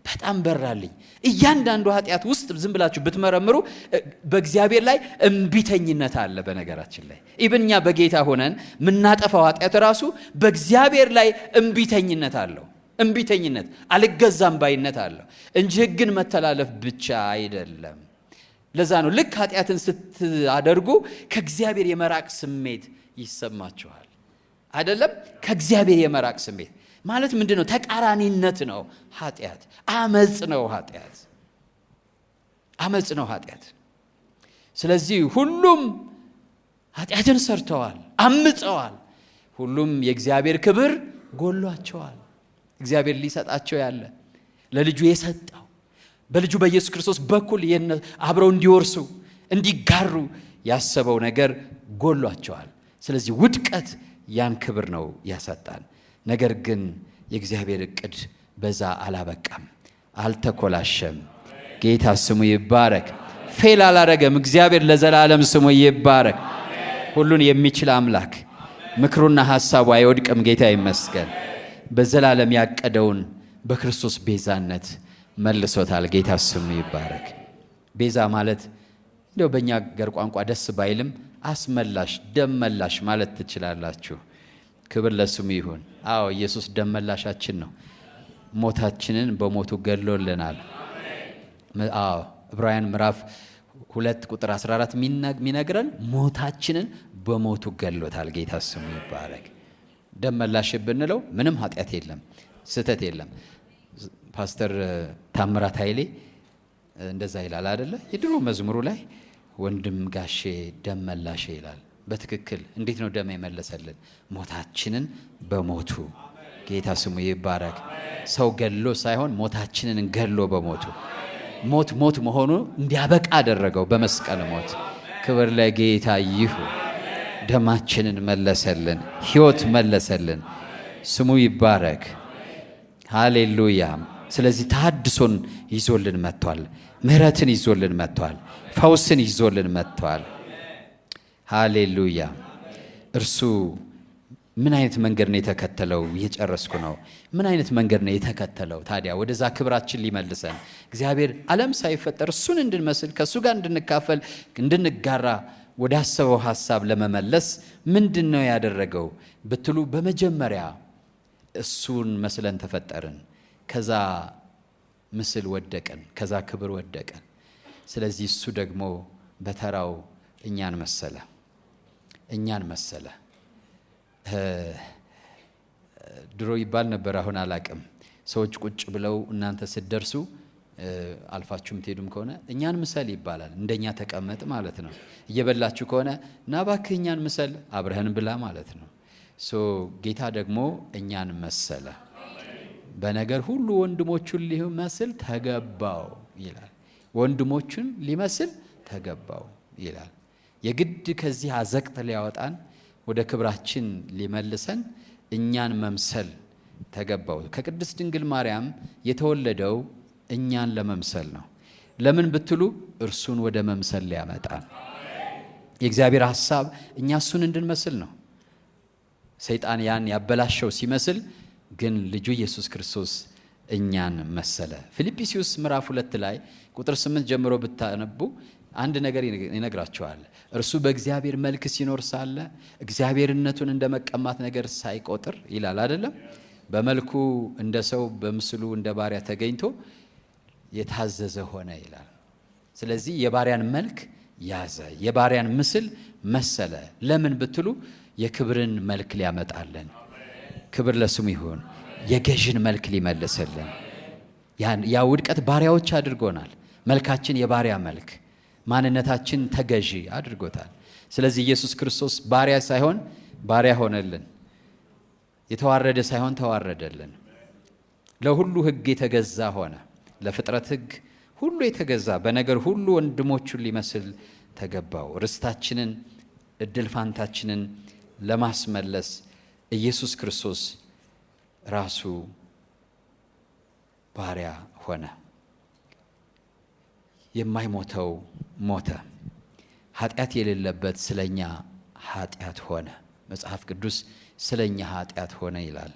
በጣም በራልኝ። እያንዳንዱ ኃጢአት ውስጥ ዝም ብላችሁ ብትመረምሩ በእግዚአብሔር ላይ እምቢተኝነት አለ። በነገራችን ላይ ኢብንኛ በጌታ ሆነን ምናጠፋው ኃጢአት ራሱ በእግዚአብሔር ላይ እምቢተኝነት አለው። እምቢተኝነት አልገዛም ባይነት አለው እንጂ ሕግን መተላለፍ ብቻ አይደለም። ለዛ ነው ልክ ኃጢአትን ስትአደርጉ ከእግዚአብሔር የመራቅ ስሜት ይሰማችኋል። አይደለም? ከእግዚአብሔር የመራቅ ስሜት ማለት ምንድነው? ተቃራኒነት ነው ኃጢአት። አመጽ ነው ኃጢአት። ስለዚህ ሁሉም ኃጢአትን ሰርተዋል፣ አምጸዋል። ሁሉም የእግዚአብሔር ክብር ጎሏቸዋል። እግዚአብሔር ሊሰጣቸው ያለ ለልጁ የሰጠው በልጁ በኢየሱስ ክርስቶስ በኩል አብረው እንዲወርሱ እንዲጋሩ ያሰበው ነገር ጎሏቸዋል። ስለዚህ ውድቀት ያን ክብር ነው ያሳጣን። ነገር ግን የእግዚአብሔር ዕቅድ በዛ አላበቃም፣ አልተኮላሸም። ጌታ ስሙ ይባረክ። ፌል አላረገም። እግዚአብሔር ለዘላለም ስሙ ይባረክ። ሁሉን የሚችል አምላክ፣ ምክሩና ሐሳቡ አይወድቅም። ጌታ ይመስገን። በዘላለም ያቀደውን በክርስቶስ ቤዛነት መልሶታል። ጌታ ስሙ ይባረክ። ቤዛ ማለት እንደው በእኛ አገር ቋንቋ ደስ ባይልም አስመላሽ፣ ደም መላሽ ማለት ትችላላችሁ። ክብር ለስሙ ይሁን። አዎ ኢየሱስ ደም መላሻችን ነው። ሞታችንን በሞቱ ገሎልናል። አዎ ዕብራውያን ምዕራፍ 2 ቁጥር 14 የሚነግረን ሞታችንን በሞቱ ገሎታል። ጌታ ስሙ ይባረክ። ደም መላሽ ብንለው ምንም ኃጢአት የለም፣ ስህተት የለም። ፓስተር ታምራት ኃይሌ እንደዛ ይላል አይደለ? የድሮ መዝሙሩ ላይ ወንድም ጋሼ ደም መላሼ ይላል። በትክክል እንዴት ነው ደም የመለሰልን? ሞታችንን በሞቱ። ጌታ ስሙ ይባረክ። ሰው ገሎ ሳይሆን ሞታችንን ገሎ በሞቱ ሞት መሆኑ እንዲያበቃ አደረገው በመስቀል ሞት። ክብር ለጌታ ይሁን። ደማችንን መለሰልን፣ ሕይወት መለሰልን። ስሙ ይባረክ። ሃሌሉያ። ስለዚህ ተሐድሶን ይዞልን መጥቷል። ምሕረትን ይዞልን መጥቷል። ፈውስን ይዞልን መጥቷል። ሃሌሉያ። እርሱ ምን አይነት መንገድ ነው የተከተለው? እየጨረስኩ ነው። ምን አይነት መንገድ ነው የተከተለው? ታዲያ ወደዛ ክብራችን ሊመልሰን እግዚአብሔር ዓለም ሳይፈጠር እሱን እንድንመስል ከእሱ ጋር እንድንካፈል እንድንጋራ ወደ አሰበው ሐሳብ ለመመለስ ምንድን ነው ያደረገው ብትሉ፣ በመጀመሪያ እሱን መስለን ተፈጠርን። ከዛ ምስል ወደቀን፣ ከዛ ክብር ወደቀን። ስለዚህ እሱ ደግሞ በተራው እኛን መሰለ። ድሮ ይባል ነበር፣ አሁን አላቅም። ሰዎች ቁጭ ብለው እናንተ ስትደርሱ አልፋችሁም ትሄዱም ከሆነ እኛን ምሰል ይባላል። እንደኛ ተቀመጥ ማለት ነው። እየበላችሁ ከሆነ ና እባክህ እኛን ምሰል፣ አብረህን ብላ ማለት ነው። ጌታ ደግሞ እኛን መሰለ። በነገር ሁሉ ወንድሞቹን ሊመስል ተገባው ይላል። ወንድሞቹን ሊመስል ተገባው ይላል። የግድ ከዚህ አዘቅት ሊያወጣን ወደ ክብራችን ሊመልሰን እኛን መምሰል ተገባው። ከቅድስት ድንግል ማርያም የተወለደው እኛን ለመምሰል ነው። ለምን ብትሉ እርሱን ወደ መምሰል ሊያመጣን። የእግዚአብሔር ሐሳብ እኛ እሱን እንድንመስል ነው። ሰይጣን ያን ያበላሸው ሲመስል ግን ልጁ ኢየሱስ ክርስቶስ እኛን መሰለ። ፊልጵስዩስ ምዕራፍ 2 ላይ ቁጥር 8 ጀምሮ ብታነቡ አንድ ነገር ይነግራቸዋል። እርሱ በእግዚአብሔር መልክ ሲኖር ሳለ እግዚአብሔርነቱን እንደ መቀማት ነገር ሳይቆጥር ይላል አይደለም። በመልኩ እንደ ሰው በምስሉ እንደ ባሪያ ተገኝቶ የታዘዘ ሆነ ይላል። ስለዚህ የባሪያን መልክ ያዘ፣ የባሪያን ምስል መሰለ። ለምን ብትሉ የክብርን መልክ ሊያመጣልን። ክብር ለስሙ ይሁን። የገዥን መልክ ሊመልስልን። ያ ውድቀት ባሪያዎች አድርጎናል። መልካችን የባሪያ መልክ፣ ማንነታችን ተገዢ አድርጎታል። ስለዚህ ኢየሱስ ክርስቶስ ባሪያ ሳይሆን ባሪያ ሆነልን። የተዋረደ ሳይሆን ተዋረደልን። ለሁሉ ሕግ የተገዛ ሆነ። ለፍጥረት ሕግ ሁሉ የተገዛ፣ በነገር ሁሉ ወንድሞቹን ሊመስል ተገባው። ርስታችንን እድል ፋንታችንን ለማስመለስ ኢየሱስ ክርስቶስ ራሱ ባሪያ ሆነ። የማይሞተው ሞተ። ኃጢአት የሌለበት ስለኛ ኃጢአት ሆነ። መጽሐፍ ቅዱስ ስለኛ ኃጢአት ሆነ ይላል።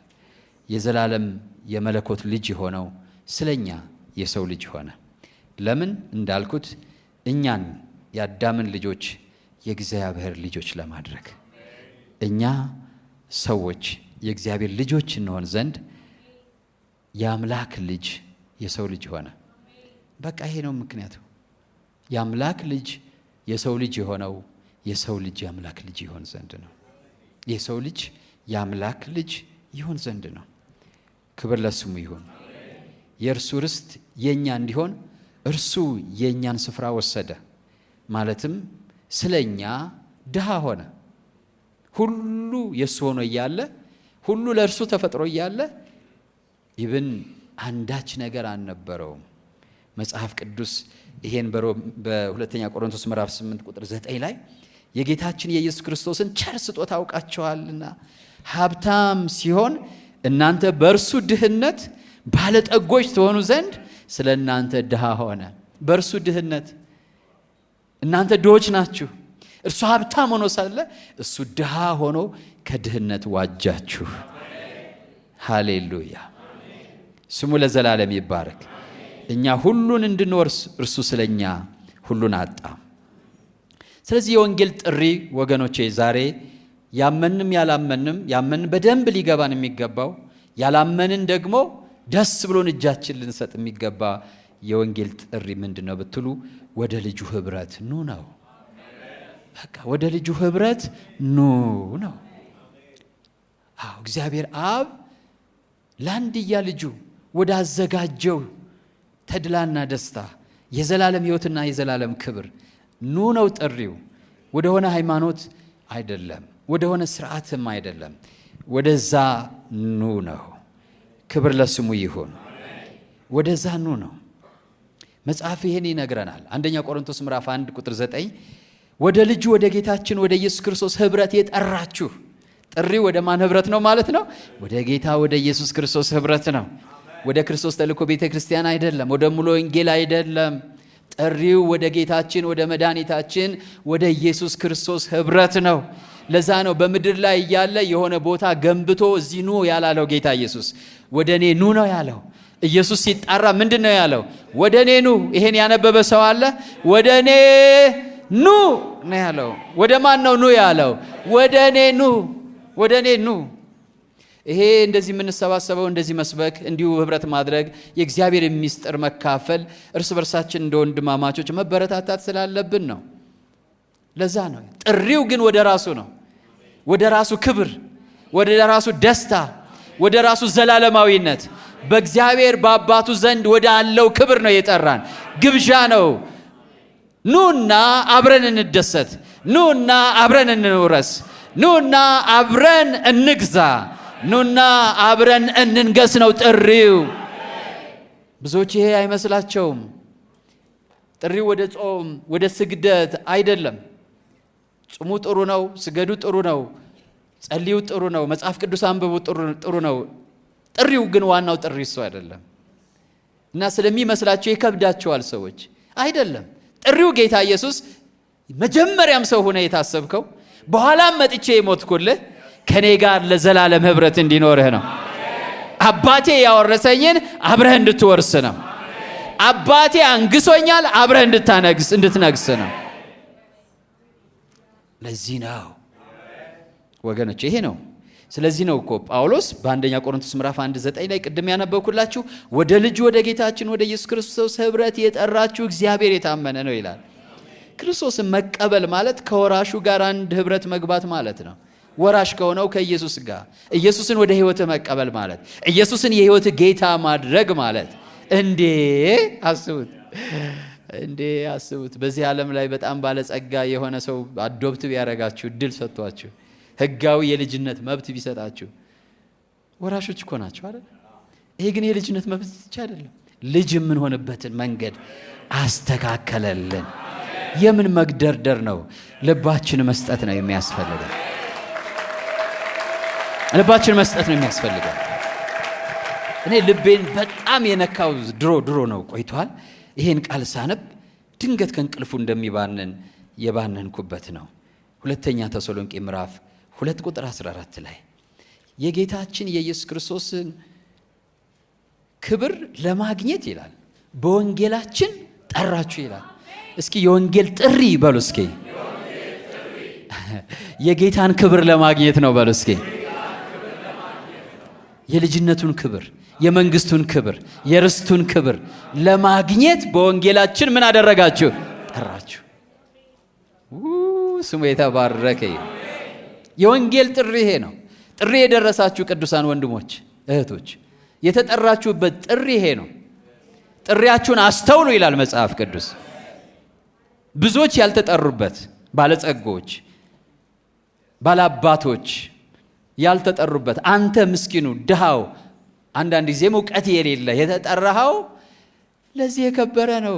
የዘላለም የመለኮት ልጅ የሆነው ስለኛ የሰው ልጅ ሆነ። ለምን እንዳልኩት እኛን የአዳምን ልጆች የእግዚአብሔር ልጆች ለማድረግ፣ እኛ ሰዎች የእግዚአብሔር ልጆች እንሆን ዘንድ የአምላክ ልጅ የሰው ልጅ ሆነ። በቃ ይሄ ነው ምክንያቱ። የአምላክ ልጅ የሰው ልጅ የሆነው የሰው ልጅ የአምላክ ልጅ ይሆን ዘንድ ነው። የሰው ልጅ የአምላክ ልጅ ይሆን ዘንድ ነው። ክብር ለስሙ ይሁን። የእርሱ ርስት የኛ እንዲሆን እርሱ የኛን ስፍራ ወሰደ። ማለትም ስለኛ ድሃ ሆነ። ሁሉ የሱ ሆኖ እያለ፣ ሁሉ ለእርሱ ተፈጥሮ እያለ ይብን አንዳች ነገር አልነበረውም። መጽሐፍ ቅዱስ ይሄን በሁለተኛ ቆሮንቶስ ምዕራፍ 8 ቁጥር 9 ላይ የጌታችን የኢየሱስ ክርስቶስን ቸር ስጦታ አውቃችኋልና ሀብታም ሲሆን እናንተ በእርሱ ድህነት ባለጠጎች ትሆኑ ዘንድ ስለ እናንተ ድሃ ሆነ። በእርሱ ድህነት እናንተ ድሆች ናችሁ። እርሱ ሀብታም ሆኖ ሳለ እሱ ድሃ ሆኖ ከድህነት ዋጃችሁ። ሃሌሉያ፣ ስሙ ለዘላለም ይባረክ። እኛ ሁሉን እንድንወርስ እርሱ ስለኛ ሁሉን አጣ። ስለዚህ የወንጌል ጥሪ ወገኖቼ ዛሬ ያመንም ያላመንም ያመን በደንብ ሊገባን የሚገባው ያላመንን ደግሞ ደስ ብሎን እጃችን ልንሰጥ የሚገባ የወንጌል ጥሪ ምንድነው ብትሉ ወደ ልጁ ህብረት ኑ ነው። በቃ ወደ ልጁ ህብረት ኑ ነው። እግዚአብሔር አብ ለአንድያ ልጁ ወደ አዘጋጀው ተድላና ደስታ የዘላለም ሕይወትና የዘላለም ክብር ኑ ነው ጥሪው። ወደ ሆነ ሃይማኖት አይደለም፣ ወደ ሆነ ስርዓትም አይደለም፣ ወደዛ ኑ ነው። ክብር ለስሙ ይሁን። ወደዛ ኑ ነው። መጽሐፍ ይሄን ይነግረናል። አንደኛ ቆሮንቶስ ምዕራፍ 1 ቁጥር 9 ወደ ልጁ ወደ ጌታችን ወደ ኢየሱስ ክርስቶስ ህብረት የጠራችሁ። ጥሪ ወደ ማን ህብረት ነው ማለት ነው? ወደ ጌታ ወደ ኢየሱስ ክርስቶስ ህብረት ነው። ወደ ክርስቶስ ተልእኮ ቤተ ክርስቲያን አይደለም፣ ወደ ሙሉ ወንጌል አይደለም። ጥሪው ወደ ጌታችን ወደ መድኃኒታችን ወደ ኢየሱስ ክርስቶስ ህብረት ነው። ለዛ ነው በምድር ላይ እያለ የሆነ ቦታ ገንብቶ እዚህ ኑ ያላለው ጌታ ኢየሱስ። ወደ እኔ ኑ ነው ያለው። ኢየሱስ ሲጣራ ምንድን ነው ያለው? ወደ እኔ ኑ። ይሄን ያነበበ ሰው አለ? ወደ እኔ ኑ ነው ያለው። ወደ ማን ነው ኑ ያለው? ወደ እኔ ኑ፣ ወደ እኔ ኑ። ይሄ እንደዚህ የምንሰባሰበው እንደዚህ መስበክ እንዲሁ ህብረት ማድረግ የእግዚአብሔር ምስጢር መካፈል እርስ በርሳችን እንደ ወንድማማቾች መበረታታት ስላለብን ነው። ለዛ ነው። ጥሪው ግን ወደ ራሱ ነው። ወደ ራሱ ክብር፣ ወደ ራሱ ደስታ፣ ወደ ራሱ ዘላለማዊነት በእግዚአብሔር በአባቱ ዘንድ ወደ አለው ክብር ነው የጠራን። ግብዣ ነው። ኑና አብረን እንደሰት፣ ኑና አብረን እንውረስ፣ ኑና አብረን እንግዛ፣ ኑና አብረን እንንገስ ነው ጥሪው። ብዙዎች ይሄ አይመስላቸውም። ጥሪው ወደ ጾም ወደ ስግደት አይደለም። ጾሙ ጥሩ ነው፣ ስገዱ ጥሩ ነው፣ ጸልዩ ጥሩ ነው፣ መጽሐፍ ቅዱስ አንብቡ ጥሩ ነው። ጥሪው ግን ዋናው ጥሪ እሱ አይደለም። እና ስለሚመስላቸው ይከብዳቸዋል ሰዎች። አይደለም። ጥሪው ጌታ ኢየሱስ መጀመሪያም ሰው ሆነ የታሰብከው በኋላም መጥቼ የሞትኩልህ ከኔ ጋር ለዘላለም ህብረት እንዲኖርህ ነው። አባቴ ያወረሰኝን አብረህ እንድትወርስ ነው። አባቴ አንግሶኛል፣ አብረህ እንድትነግስ ነው። ለዚህ ነው ወገኖች፣ ይሄ ነው። ስለዚህ ነው እኮ ጳውሎስ በአንደኛ ቆሮንቶስ ምዕራፍ 1:9 ላይ ቅድም ያነበብኩላችሁ ወደ ልጁ ወደ ጌታችን ወደ ኢየሱስ ክርስቶስ ህብረት የጠራችሁ እግዚአብሔር የታመነ ነው ይላል። ክርስቶስን መቀበል ማለት ከወራሹ ጋር አንድ ህብረት መግባት ማለት ነው። ወራሽ ከሆነው ከኢየሱስ ጋር ኢየሱስን ወደ ህይወት መቀበል ማለት ኢየሱስን የህይወት ጌታ ማድረግ ማለት አስቡት። በዚህ ዓለም ላይ በጣም ባለጸጋ የሆነ ሰው አዶፕት ቢያረጋችሁ እድል ሰጥቷችሁ ህጋዊ የልጅነት መብት ቢሰጣችሁ ወራሾች እኮ ናቸው አይደል? ይሄ ግን የልጅነት መብት ብቻ አይደለም፣ ልጅ የምንሆንበትን መንገድ አስተካከለልን። የምን መግደርደር ነው? ልባችን መስጠት ነው የሚያስፈልገው። ልባችን መስጠት ነው የሚያስፈልገው። እኔ ልቤን በጣም የነካው ድሮ ነው ቆይቷል። ይሄን ቃል ሳነብ ድንገት ከእንቅልፉ እንደሚባንን የባነንኩበት ነው። ሁለተኛ ተሰሎንቄ ምዕራፍ 2 ቁጥር 14 ላይ የጌታችን የኢየሱስ ክርስቶስን ክብር ለማግኘት ይላል በወንጌላችን ጠራችሁ ይላል። እስኪ የወንጌል ጥሪ በሉ እስኪ። የጌታን ክብር ለማግኘት ነው በሉ እስኪ። የልጅነቱን ክብር፣ የመንግስቱን ክብር፣ የርስቱን ክብር ለማግኘት በወንጌላችን ምን አደረጋችሁ? ጠራችሁ። ስሙ የተባረከ ይሁን። የወንጌል ጥሪ ይሄ ነው። ጥሪ የደረሳችሁ ቅዱሳን ወንድሞች እህቶች፣ የተጠራችሁበት ጥሪ ይሄ ነው። ጥሪያችሁን አስተውሉ ይላል መጽሐፍ ቅዱስ። ብዙዎች ያልተጠሩበት ባለጸጎች፣ ባላባቶች ያልተጠሩበት፣ አንተ ምስኪኑ ድሃው፣ አንዳንድ ጊዜም እውቀት የሌለ የተጠራኸው ለዚህ የከበረ ነው።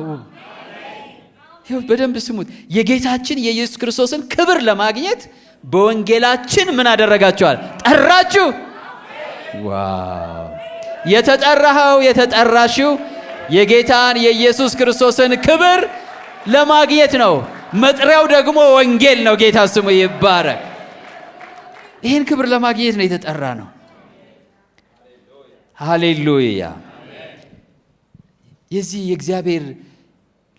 ይኸው በደንብ ስሙት። የጌታችን የኢየሱስ ክርስቶስን ክብር ለማግኘት በወንጌላችን ምን አደረጋችኋል? ጠራችሁ። ዋው! የተጠራኸው የተጠራሽው የጌታን የኢየሱስ ክርስቶስን ክብር ለማግኘት ነው። መጥሪያው ደግሞ ወንጌል ነው። ጌታ ስሙ ይባረክ። ይህን ክብር ለማግኘት ነው የተጠራ ነው። ሃሌሉያ! የዚህ የእግዚአብሔር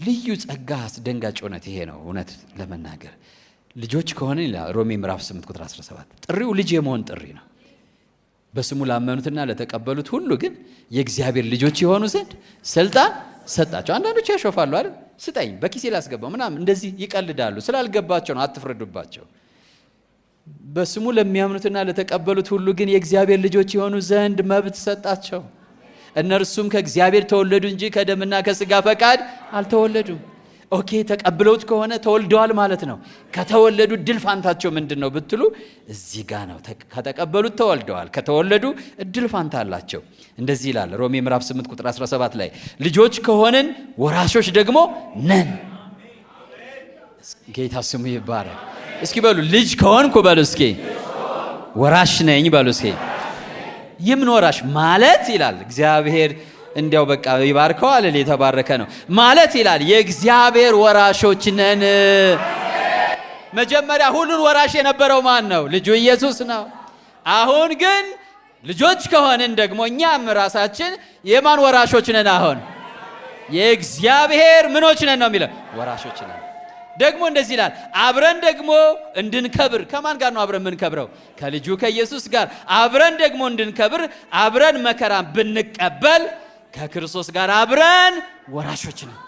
ልዩ ጸጋ አስደንጋጭ እውነት ይሄ ነው። እውነት ለመናገር ልጆች ከሆነ ሮሜ ምዕራፍ 8 ቁጥር 17 ጥሪው ልጅ የመሆን ጥሪ ነው። በስሙ ላመኑትና ለተቀበሉት ሁሉ ግን የእግዚአብሔር ልጆች የሆኑ ዘንድ ስልጣን ሰጣቸው። አንዳንዶች ያሾፋሉ አይደል? ስጠኝ በኪሴ ላስገባው ምናምን እንደዚህ ይቀልዳሉ። ስላልገባቸው ነው፣ አትፍረዱባቸው። በስሙ ለሚያምኑትና ለተቀበሉት ሁሉ ግን የእግዚአብሔር ልጆች የሆኑ ዘንድ መብት ሰጣቸው። እነርሱም ከእግዚአብሔር ተወለዱ እንጂ ከደምና ከሥጋ ፈቃድ አልተወለዱም። ኦኬ፣ ተቀብለውት ከሆነ ተወልደዋል ማለት ነው። ከተወለዱ እድል ፋንታቸው ምንድን ነው ብትሉ እዚህ ጋር ነው። ከተቀበሉት ተወልደዋል፣ ከተወለዱ እድል ፋንታ አላቸው። እንደዚህ ይላል ሮሜ ምዕራፍ 8 ቁጥር 17 ላይ ልጆች ከሆንን ወራሾች ደግሞ ነን። ጌታ ስሙ ይባረክ። እስኪ በሉ ልጅ ከሆንኩ በሉ እስኪ ወራሽ ነኝ በሉ እስኪ። የምን ወራሽ ማለት ይላል እግዚአብሔር እንዲያው በቃ ይባርከው አለ። የተባረከ ነው ማለት ይላል የእግዚአብሔር ወራሾች ነን። መጀመሪያ ሁሉን ወራሽ የነበረው ማን ነው? ልጁ ኢየሱስ ነው። አሁን ግን ልጆች ከሆንን ደግሞ እኛም ራሳችን የማን ወራሾች ነን? አሁን የእግዚአብሔር ምኖች ነን ነው የሚለው፣ ወራሾች ነን። ደግሞ እንደዚህ ይላል አብረን ደግሞ እንድንከብር። ከማን ጋር ነው አብረን የምንከብረው? ከልጁ ከኢየሱስ ጋር አብረን ደግሞ እንድንከብር አብረን መከራን ብንቀበል ከክርስቶስ ጋር አብረን ወራሾች ነን።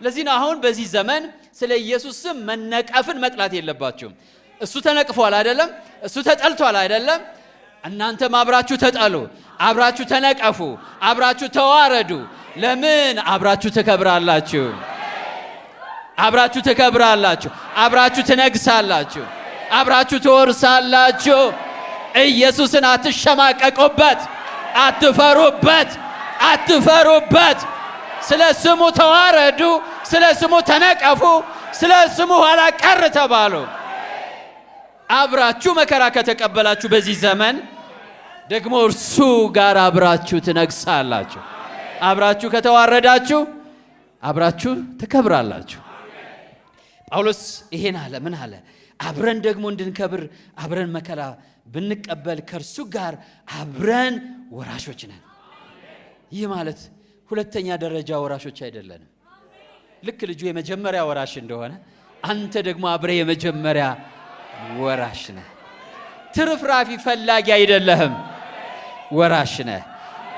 ለዚህ ነው አሁን በዚህ ዘመን ስለ ኢየሱስ ስም መነቀፍን መጥላት የለባችሁም። እሱ ተነቅፏል አይደለም? እሱ ተጠልቷል አይደለም? እናንተም አብራችሁ ተጠሉ፣ አብራችሁ ተነቀፉ፣ አብራችሁ ተዋረዱ። ለምን? አብራችሁ ትከብራላችሁ፣ አብራችሁ ትከብራላችሁ፣ አብራችሁ ትነግሳላችሁ፣ አብራችሁ ትወርሳላችሁ። ኢየሱስን አትሸማቀቁበት፣ አትፈሩበት፣ አትፈሩበት። ስለ ስሙ ተዋረዱ፣ ስለ ስሙ ተነቀፉ፣ ስለ ስሙ ኋላ ቀር ተባሉ። አብራችሁ መከራ ከተቀበላችሁ በዚህ ዘመን ደግሞ እርሱ ጋር አብራችሁ ትነግሳላችሁ። አብራችሁ ከተዋረዳችሁ አብራችሁ ትከብራላችሁ። ጳውሎስ ይሄን አለ። ምን አለ? አብረን ደግሞ እንድንከብር አብረን መከራ ብንቀበል ከእርሱ ጋር አብረን ወራሾች ነን። ይህ ማለት ሁለተኛ ደረጃ ወራሾች አይደለንም። ልክ ልጁ የመጀመሪያ ወራሽ እንደሆነ አንተ ደግሞ አብረህ የመጀመሪያ ወራሽ ነህ። ትርፍራፊ ፈላጊ አይደለህም፣ ወራሽ ነህ።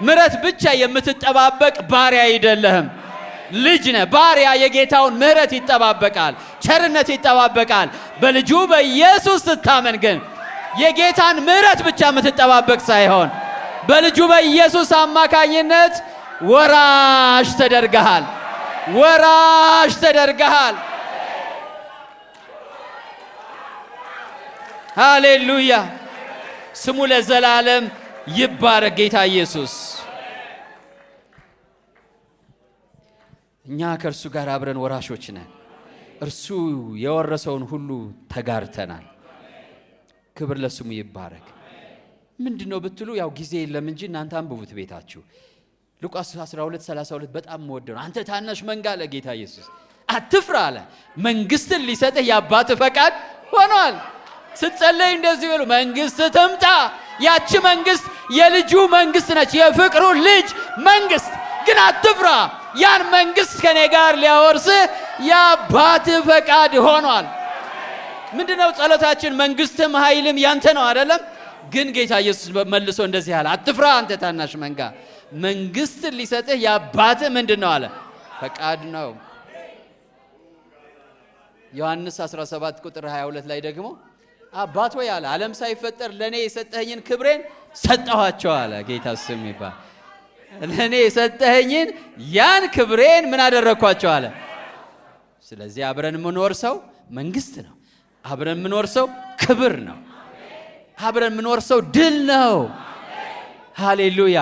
ምሕረት ብቻ የምትጠባበቅ ባሪያ አይደለህም፣ ልጅ ነህ። ባሪያ የጌታውን ምሕረት ይጠባበቃል፣ ቸርነት ይጠባበቃል። በልጁ በኢየሱስ ስታመን ግን የጌታን ምሕረት ብቻ የምትጠባበቅ ሳይሆን በልጁ በኢየሱስ አማካኝነት ወራሽ ተደርገሃል፣ ወራሽ ተደርገሃል። ሃሌሉያ! ስሙ ለዘላለም ይባረክ ጌታ ኢየሱስ። እኛ ከእርሱ ጋር አብረን ወራሾች ነን። እርሱ የወረሰውን ሁሉ ተጋርተናል። ክብር ለስሙ ይባረክ። ምንድነው ብትሉ ያው ጊዜ የለም እንጂ እናንተ አንብቡት ቤታችሁ። ሉቃስ 12:32 በጣም ወደው አንተ ታናሽ መንጋ አለ ጌታ ኢየሱስ። አትፍራ አለ፣ መንግስትን ሊሰጥህ የአባትህ ፈቃድ ሆኗል። ስትጸለይ እንደዚህ በሉ፣ መንግስት ትምጣ። ያቺ መንግስት የልጁ መንግስት ነች፣ የፍቅሩ ልጅ መንግስት። ግን አትፍራ፣ ያን መንግስት ከኔ ጋር ሊያወርስህ የአባትህ ፈቃድ ሆኗል። ምንድነው ጸሎታችን? መንግስትም ኃይልም ያንተ ነው አይደለም? ግን ጌታ ኢየሱስ መልሶ እንደዚህ አለ፣ አትፍራ አንተ ታናሽ መንጋ፣ መንግስትን ሊሰጥህ የአባትህ ምንድነው አለ? ፈቃድ ነው። ዮሐንስ 17 ቁጥር 22 ላይ ደግሞ አባት ሆይ አለ፣ ዓለም ሳይፈጠር ለኔ የሰጠኸኝን ክብሬን ሰጠኋቸው አለ። ጌታ ስም ይባል። ለኔ የሰጠኸኝን ያን ክብሬን ምን አደረኳቸው አለ። ስለዚህ አብረን የምኖር ሰው መንግስት ነው። አብረን የምኖር ሰው ክብር ነው። አብረን የምኖር ሰው ድል ነው። ሃሌሉያ!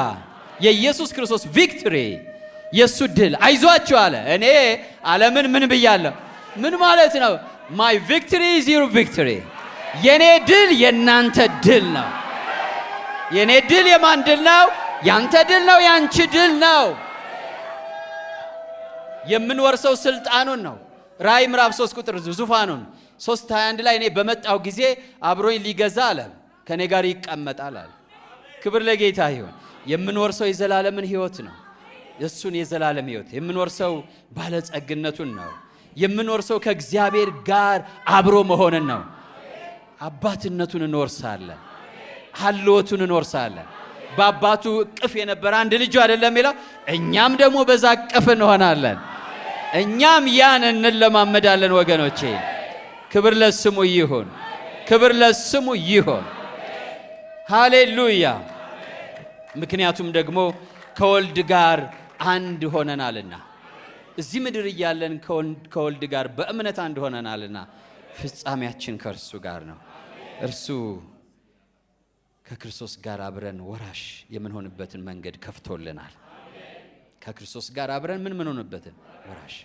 የኢየሱስ ክርስቶስ ቪክቶሪ የሱ ድል አይዟችሁ አለ። እኔ ዓለምን ምን ብያለሁ? ምን ማለት ነው? my victory is your victory። የኔ ድል የናንተ ድል ነው። የኔ ድል የማን ድል ነው? ያንተ ድል ነው፣ ያንቺ ድል ነው። የምንወርሰው ስልጣኑን ነው። ራእይ ምዕራፍ 3 ቁጥር ዙፋኑን 3:21 ላይ እኔ በመጣው ጊዜ አብሮኝ ሊገዛ አለ ከኔ ጋር ይቀመጣል አለ። ክብር ለጌታ ይሁን። የምንወርሰው የዘላለምን ሕይወት ነው። የሱን የዘላለም ሕይወት የምንወርሰው ባለጸግነቱን ነው። የምንወርሰው ከእግዚአብሔር ጋር አብሮ መሆንን ነው። አባትነቱን እንወርሳለን። ሀልወቱን እንወርሳለን። በአባቱ እቅፍ የነበረ አንድ ልጅ አይደለም ይላል። እኛም ደግሞ በዛ እቅፍ እንሆናለን። እኛም ያን እንለማመዳለን ወገኖቼ። ክብር ለስሙ ይሁን። ክብር ለስሙ ይሁን። ሃሌሉያ። ምክንያቱም ደግሞ ከወልድ ጋር አንድ ሆነናልና፣ እዚህ ምድር እያለን ከወልድ ጋር በእምነት አንድ ሆነናልና ፍጻሜያችን ከእርሱ ጋር ነው። እርሱ ከክርስቶስ ጋር አብረን ወራሽ የምንሆንበትን መንገድ ከፍቶልናል። ከክርስቶስ ጋር አብረን ምን ሆንበትን ወራሽ።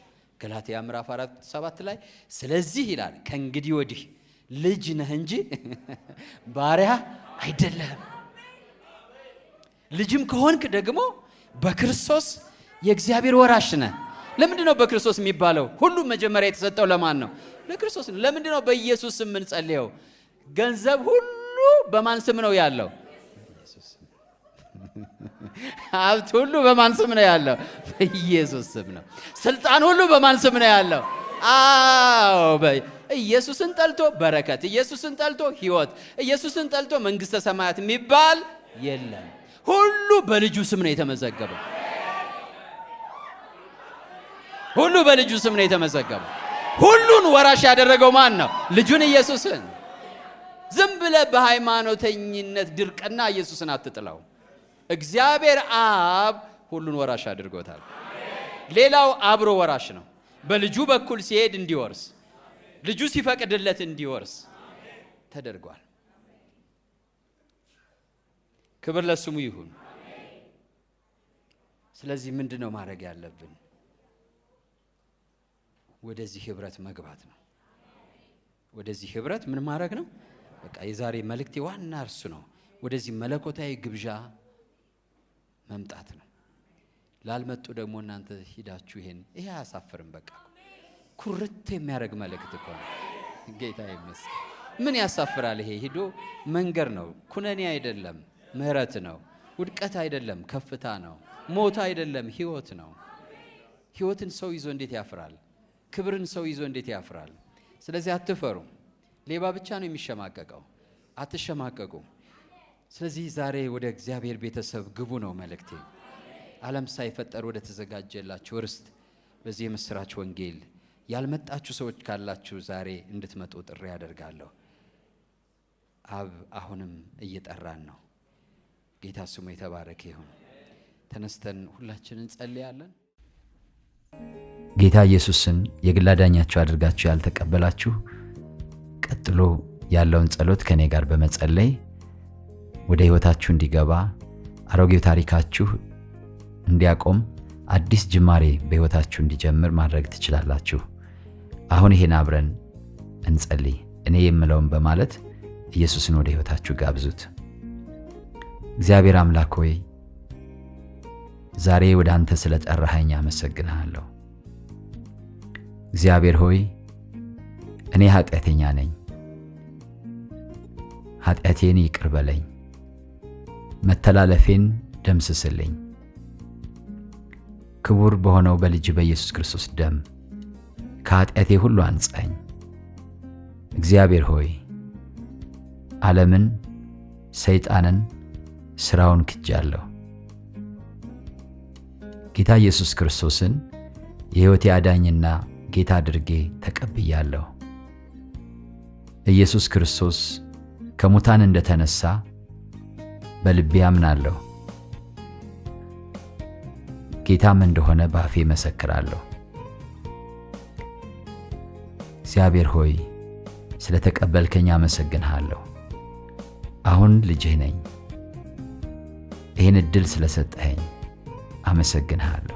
ገላትያ ምዕራፍ 4:7 ላይ ስለዚህ ይላል ከእንግዲህ ወዲህ ልጅ ነህ እንጂ ባሪያ አይደለህም። ልጅም ከሆንክ ደግሞ በክርስቶስ የእግዚአብሔር ወራሽ ነህ። ለምንድን ነው በክርስቶስ የሚባለው? ሁሉም መጀመሪያ የተሰጠው ለማን ነው? ለክርስቶስ ነው። ለምንድን ነው በኢየሱስ ስም የምንጸልየው? ገንዘብ ሁሉ በማን ስም ነው ያለው? በኢየሱስ ስም። ሀብት ሁሉ በማን ስም ነው ያለው? በኢየሱስ ስም ነው። ስልጣን ሁሉ በማን ስም ነው ያለው? አዎ፣ ኢየሱስን ጠልቶ በረከት፣ ኢየሱስን ጠልቶ ሕይወት፣ ኢየሱስን ጠልቶ መንግሥተ ሰማያት የሚባል የለም። ሁሉ በልጁ ስም ነው የተመዘገበው። ሁሉ በልጁ ስም ነው የተመዘገበው። ሁሉን ወራሽ ያደረገው ማን ነው? ልጁን ኢየሱስን። ዝም ብለህ በሃይማኖተኝነት ድርቅና ኢየሱስን አትጥለው። እግዚአብሔር አብ ሁሉን ወራሽ አድርጎታል። ሌላው አብሮ ወራሽ ነው። በልጁ በኩል ሲሄድ እንዲወርስ፣ ልጁ ሲፈቅድለት እንዲወርስ ተደርጓል። ክብር ለስሙ ይሁን። ስለዚህ ምንድነው ማድረግ ያለብን? ወደዚህ ህብረት መግባት ነው። ወደዚህ ህብረት ምን ማድረግ ነው? በቃ የዛሬ መልእክቴ ዋና እርሱ ነው። ወደዚህ መለኮታዊ ግብዣ መምጣት ነው። ላልመጡ ደግሞ እናንተ ሂዳችሁ ይሄ አያሳፍርም። በቃ ኩርት የሚያደርግ መልእክት እኮ ነው። ጌታ ይመስገን። ምን ያሳፍራል? ይሄ ሂዶ መንገር ነው። ኩነኔ አይደለም፣ ምህረት ነው። ውድቀት አይደለም፣ ከፍታ ነው። ሞት አይደለም፣ ህይወት ነው። ህይወትን ሰው ይዞ እንዴት ያፍራል? ክብርን ሰው ይዞ እንዴት ያፍራል? ስለዚህ አትፈሩ። ሌባ ብቻ ነው የሚሸማቀቀው። አትሸማቀቁ። ስለዚህ ዛሬ ወደ እግዚአብሔር ቤተሰብ ግቡ ነው መልእክቴ። ዓለም ሳይፈጠር ወደ ተዘጋጀላችሁ ርስት በዚህ የምስራች ወንጌል ያልመጣችሁ ሰዎች ካላችሁ ዛሬ እንድትመጡ ጥሪ ያደርጋለሁ። አብ አሁንም እየጠራን ነው። ጌታ ስሙ የተባረከ ይሁን። ተነስተን ሁላችንን እንጸልያለን። ጌታ ኢየሱስን የግል አዳኛችሁ አድርጋችሁ ያልተቀበላችሁ ቀጥሎ ያለውን ጸሎት ከኔ ጋር በመጸለይ ወደ ህይወታችሁ እንዲገባ አሮጌው ታሪካችሁ እንዲያቆም አዲስ ጅማሬ በህይወታችሁ እንዲጀምር ማድረግ ትችላላችሁ። አሁን ይሄን አብረን እንጸልይ። እኔ የምለውን በማለት ኢየሱስን ወደ ህይወታችሁ ጋብዙት። እግዚአብሔር አምላክ ሆይ ዛሬ ወደ አንተ ስለጠራኸኝ አመሰግንሃለሁ። እግዚአብሔር ሆይ እኔ ኃጢአተኛ ነኝ። ኃጢአቴን ይቅር በለኝ፣ መተላለፌን ደምስስልኝ። ክቡር በሆነው በልጅ በኢየሱስ ክርስቶስ ደም ከኃጢአቴ ሁሉ አንጻኝ። እግዚአብሔር ሆይ ዓለምን፣ ሰይጣንን፣ ሥራውን ክጃለሁ። ጌታ ኢየሱስ ክርስቶስን የሕይወቴ አዳኝና ጌታ አድርጌ ተቀብያለሁ። ኢየሱስ ክርስቶስ ከሙታን እንደተነሳ በልቤ አምናለሁ። ጌታም እንደሆነ በአፌ መሰክራለሁ። እግዚአብሔር ሆይ ስለተቀበልከኝ አመሰግንሃለሁ። አሁን ልጅህ ነኝ። ይህን ዕድል ስለሰጠኸኝ አመሰግንሃለሁ።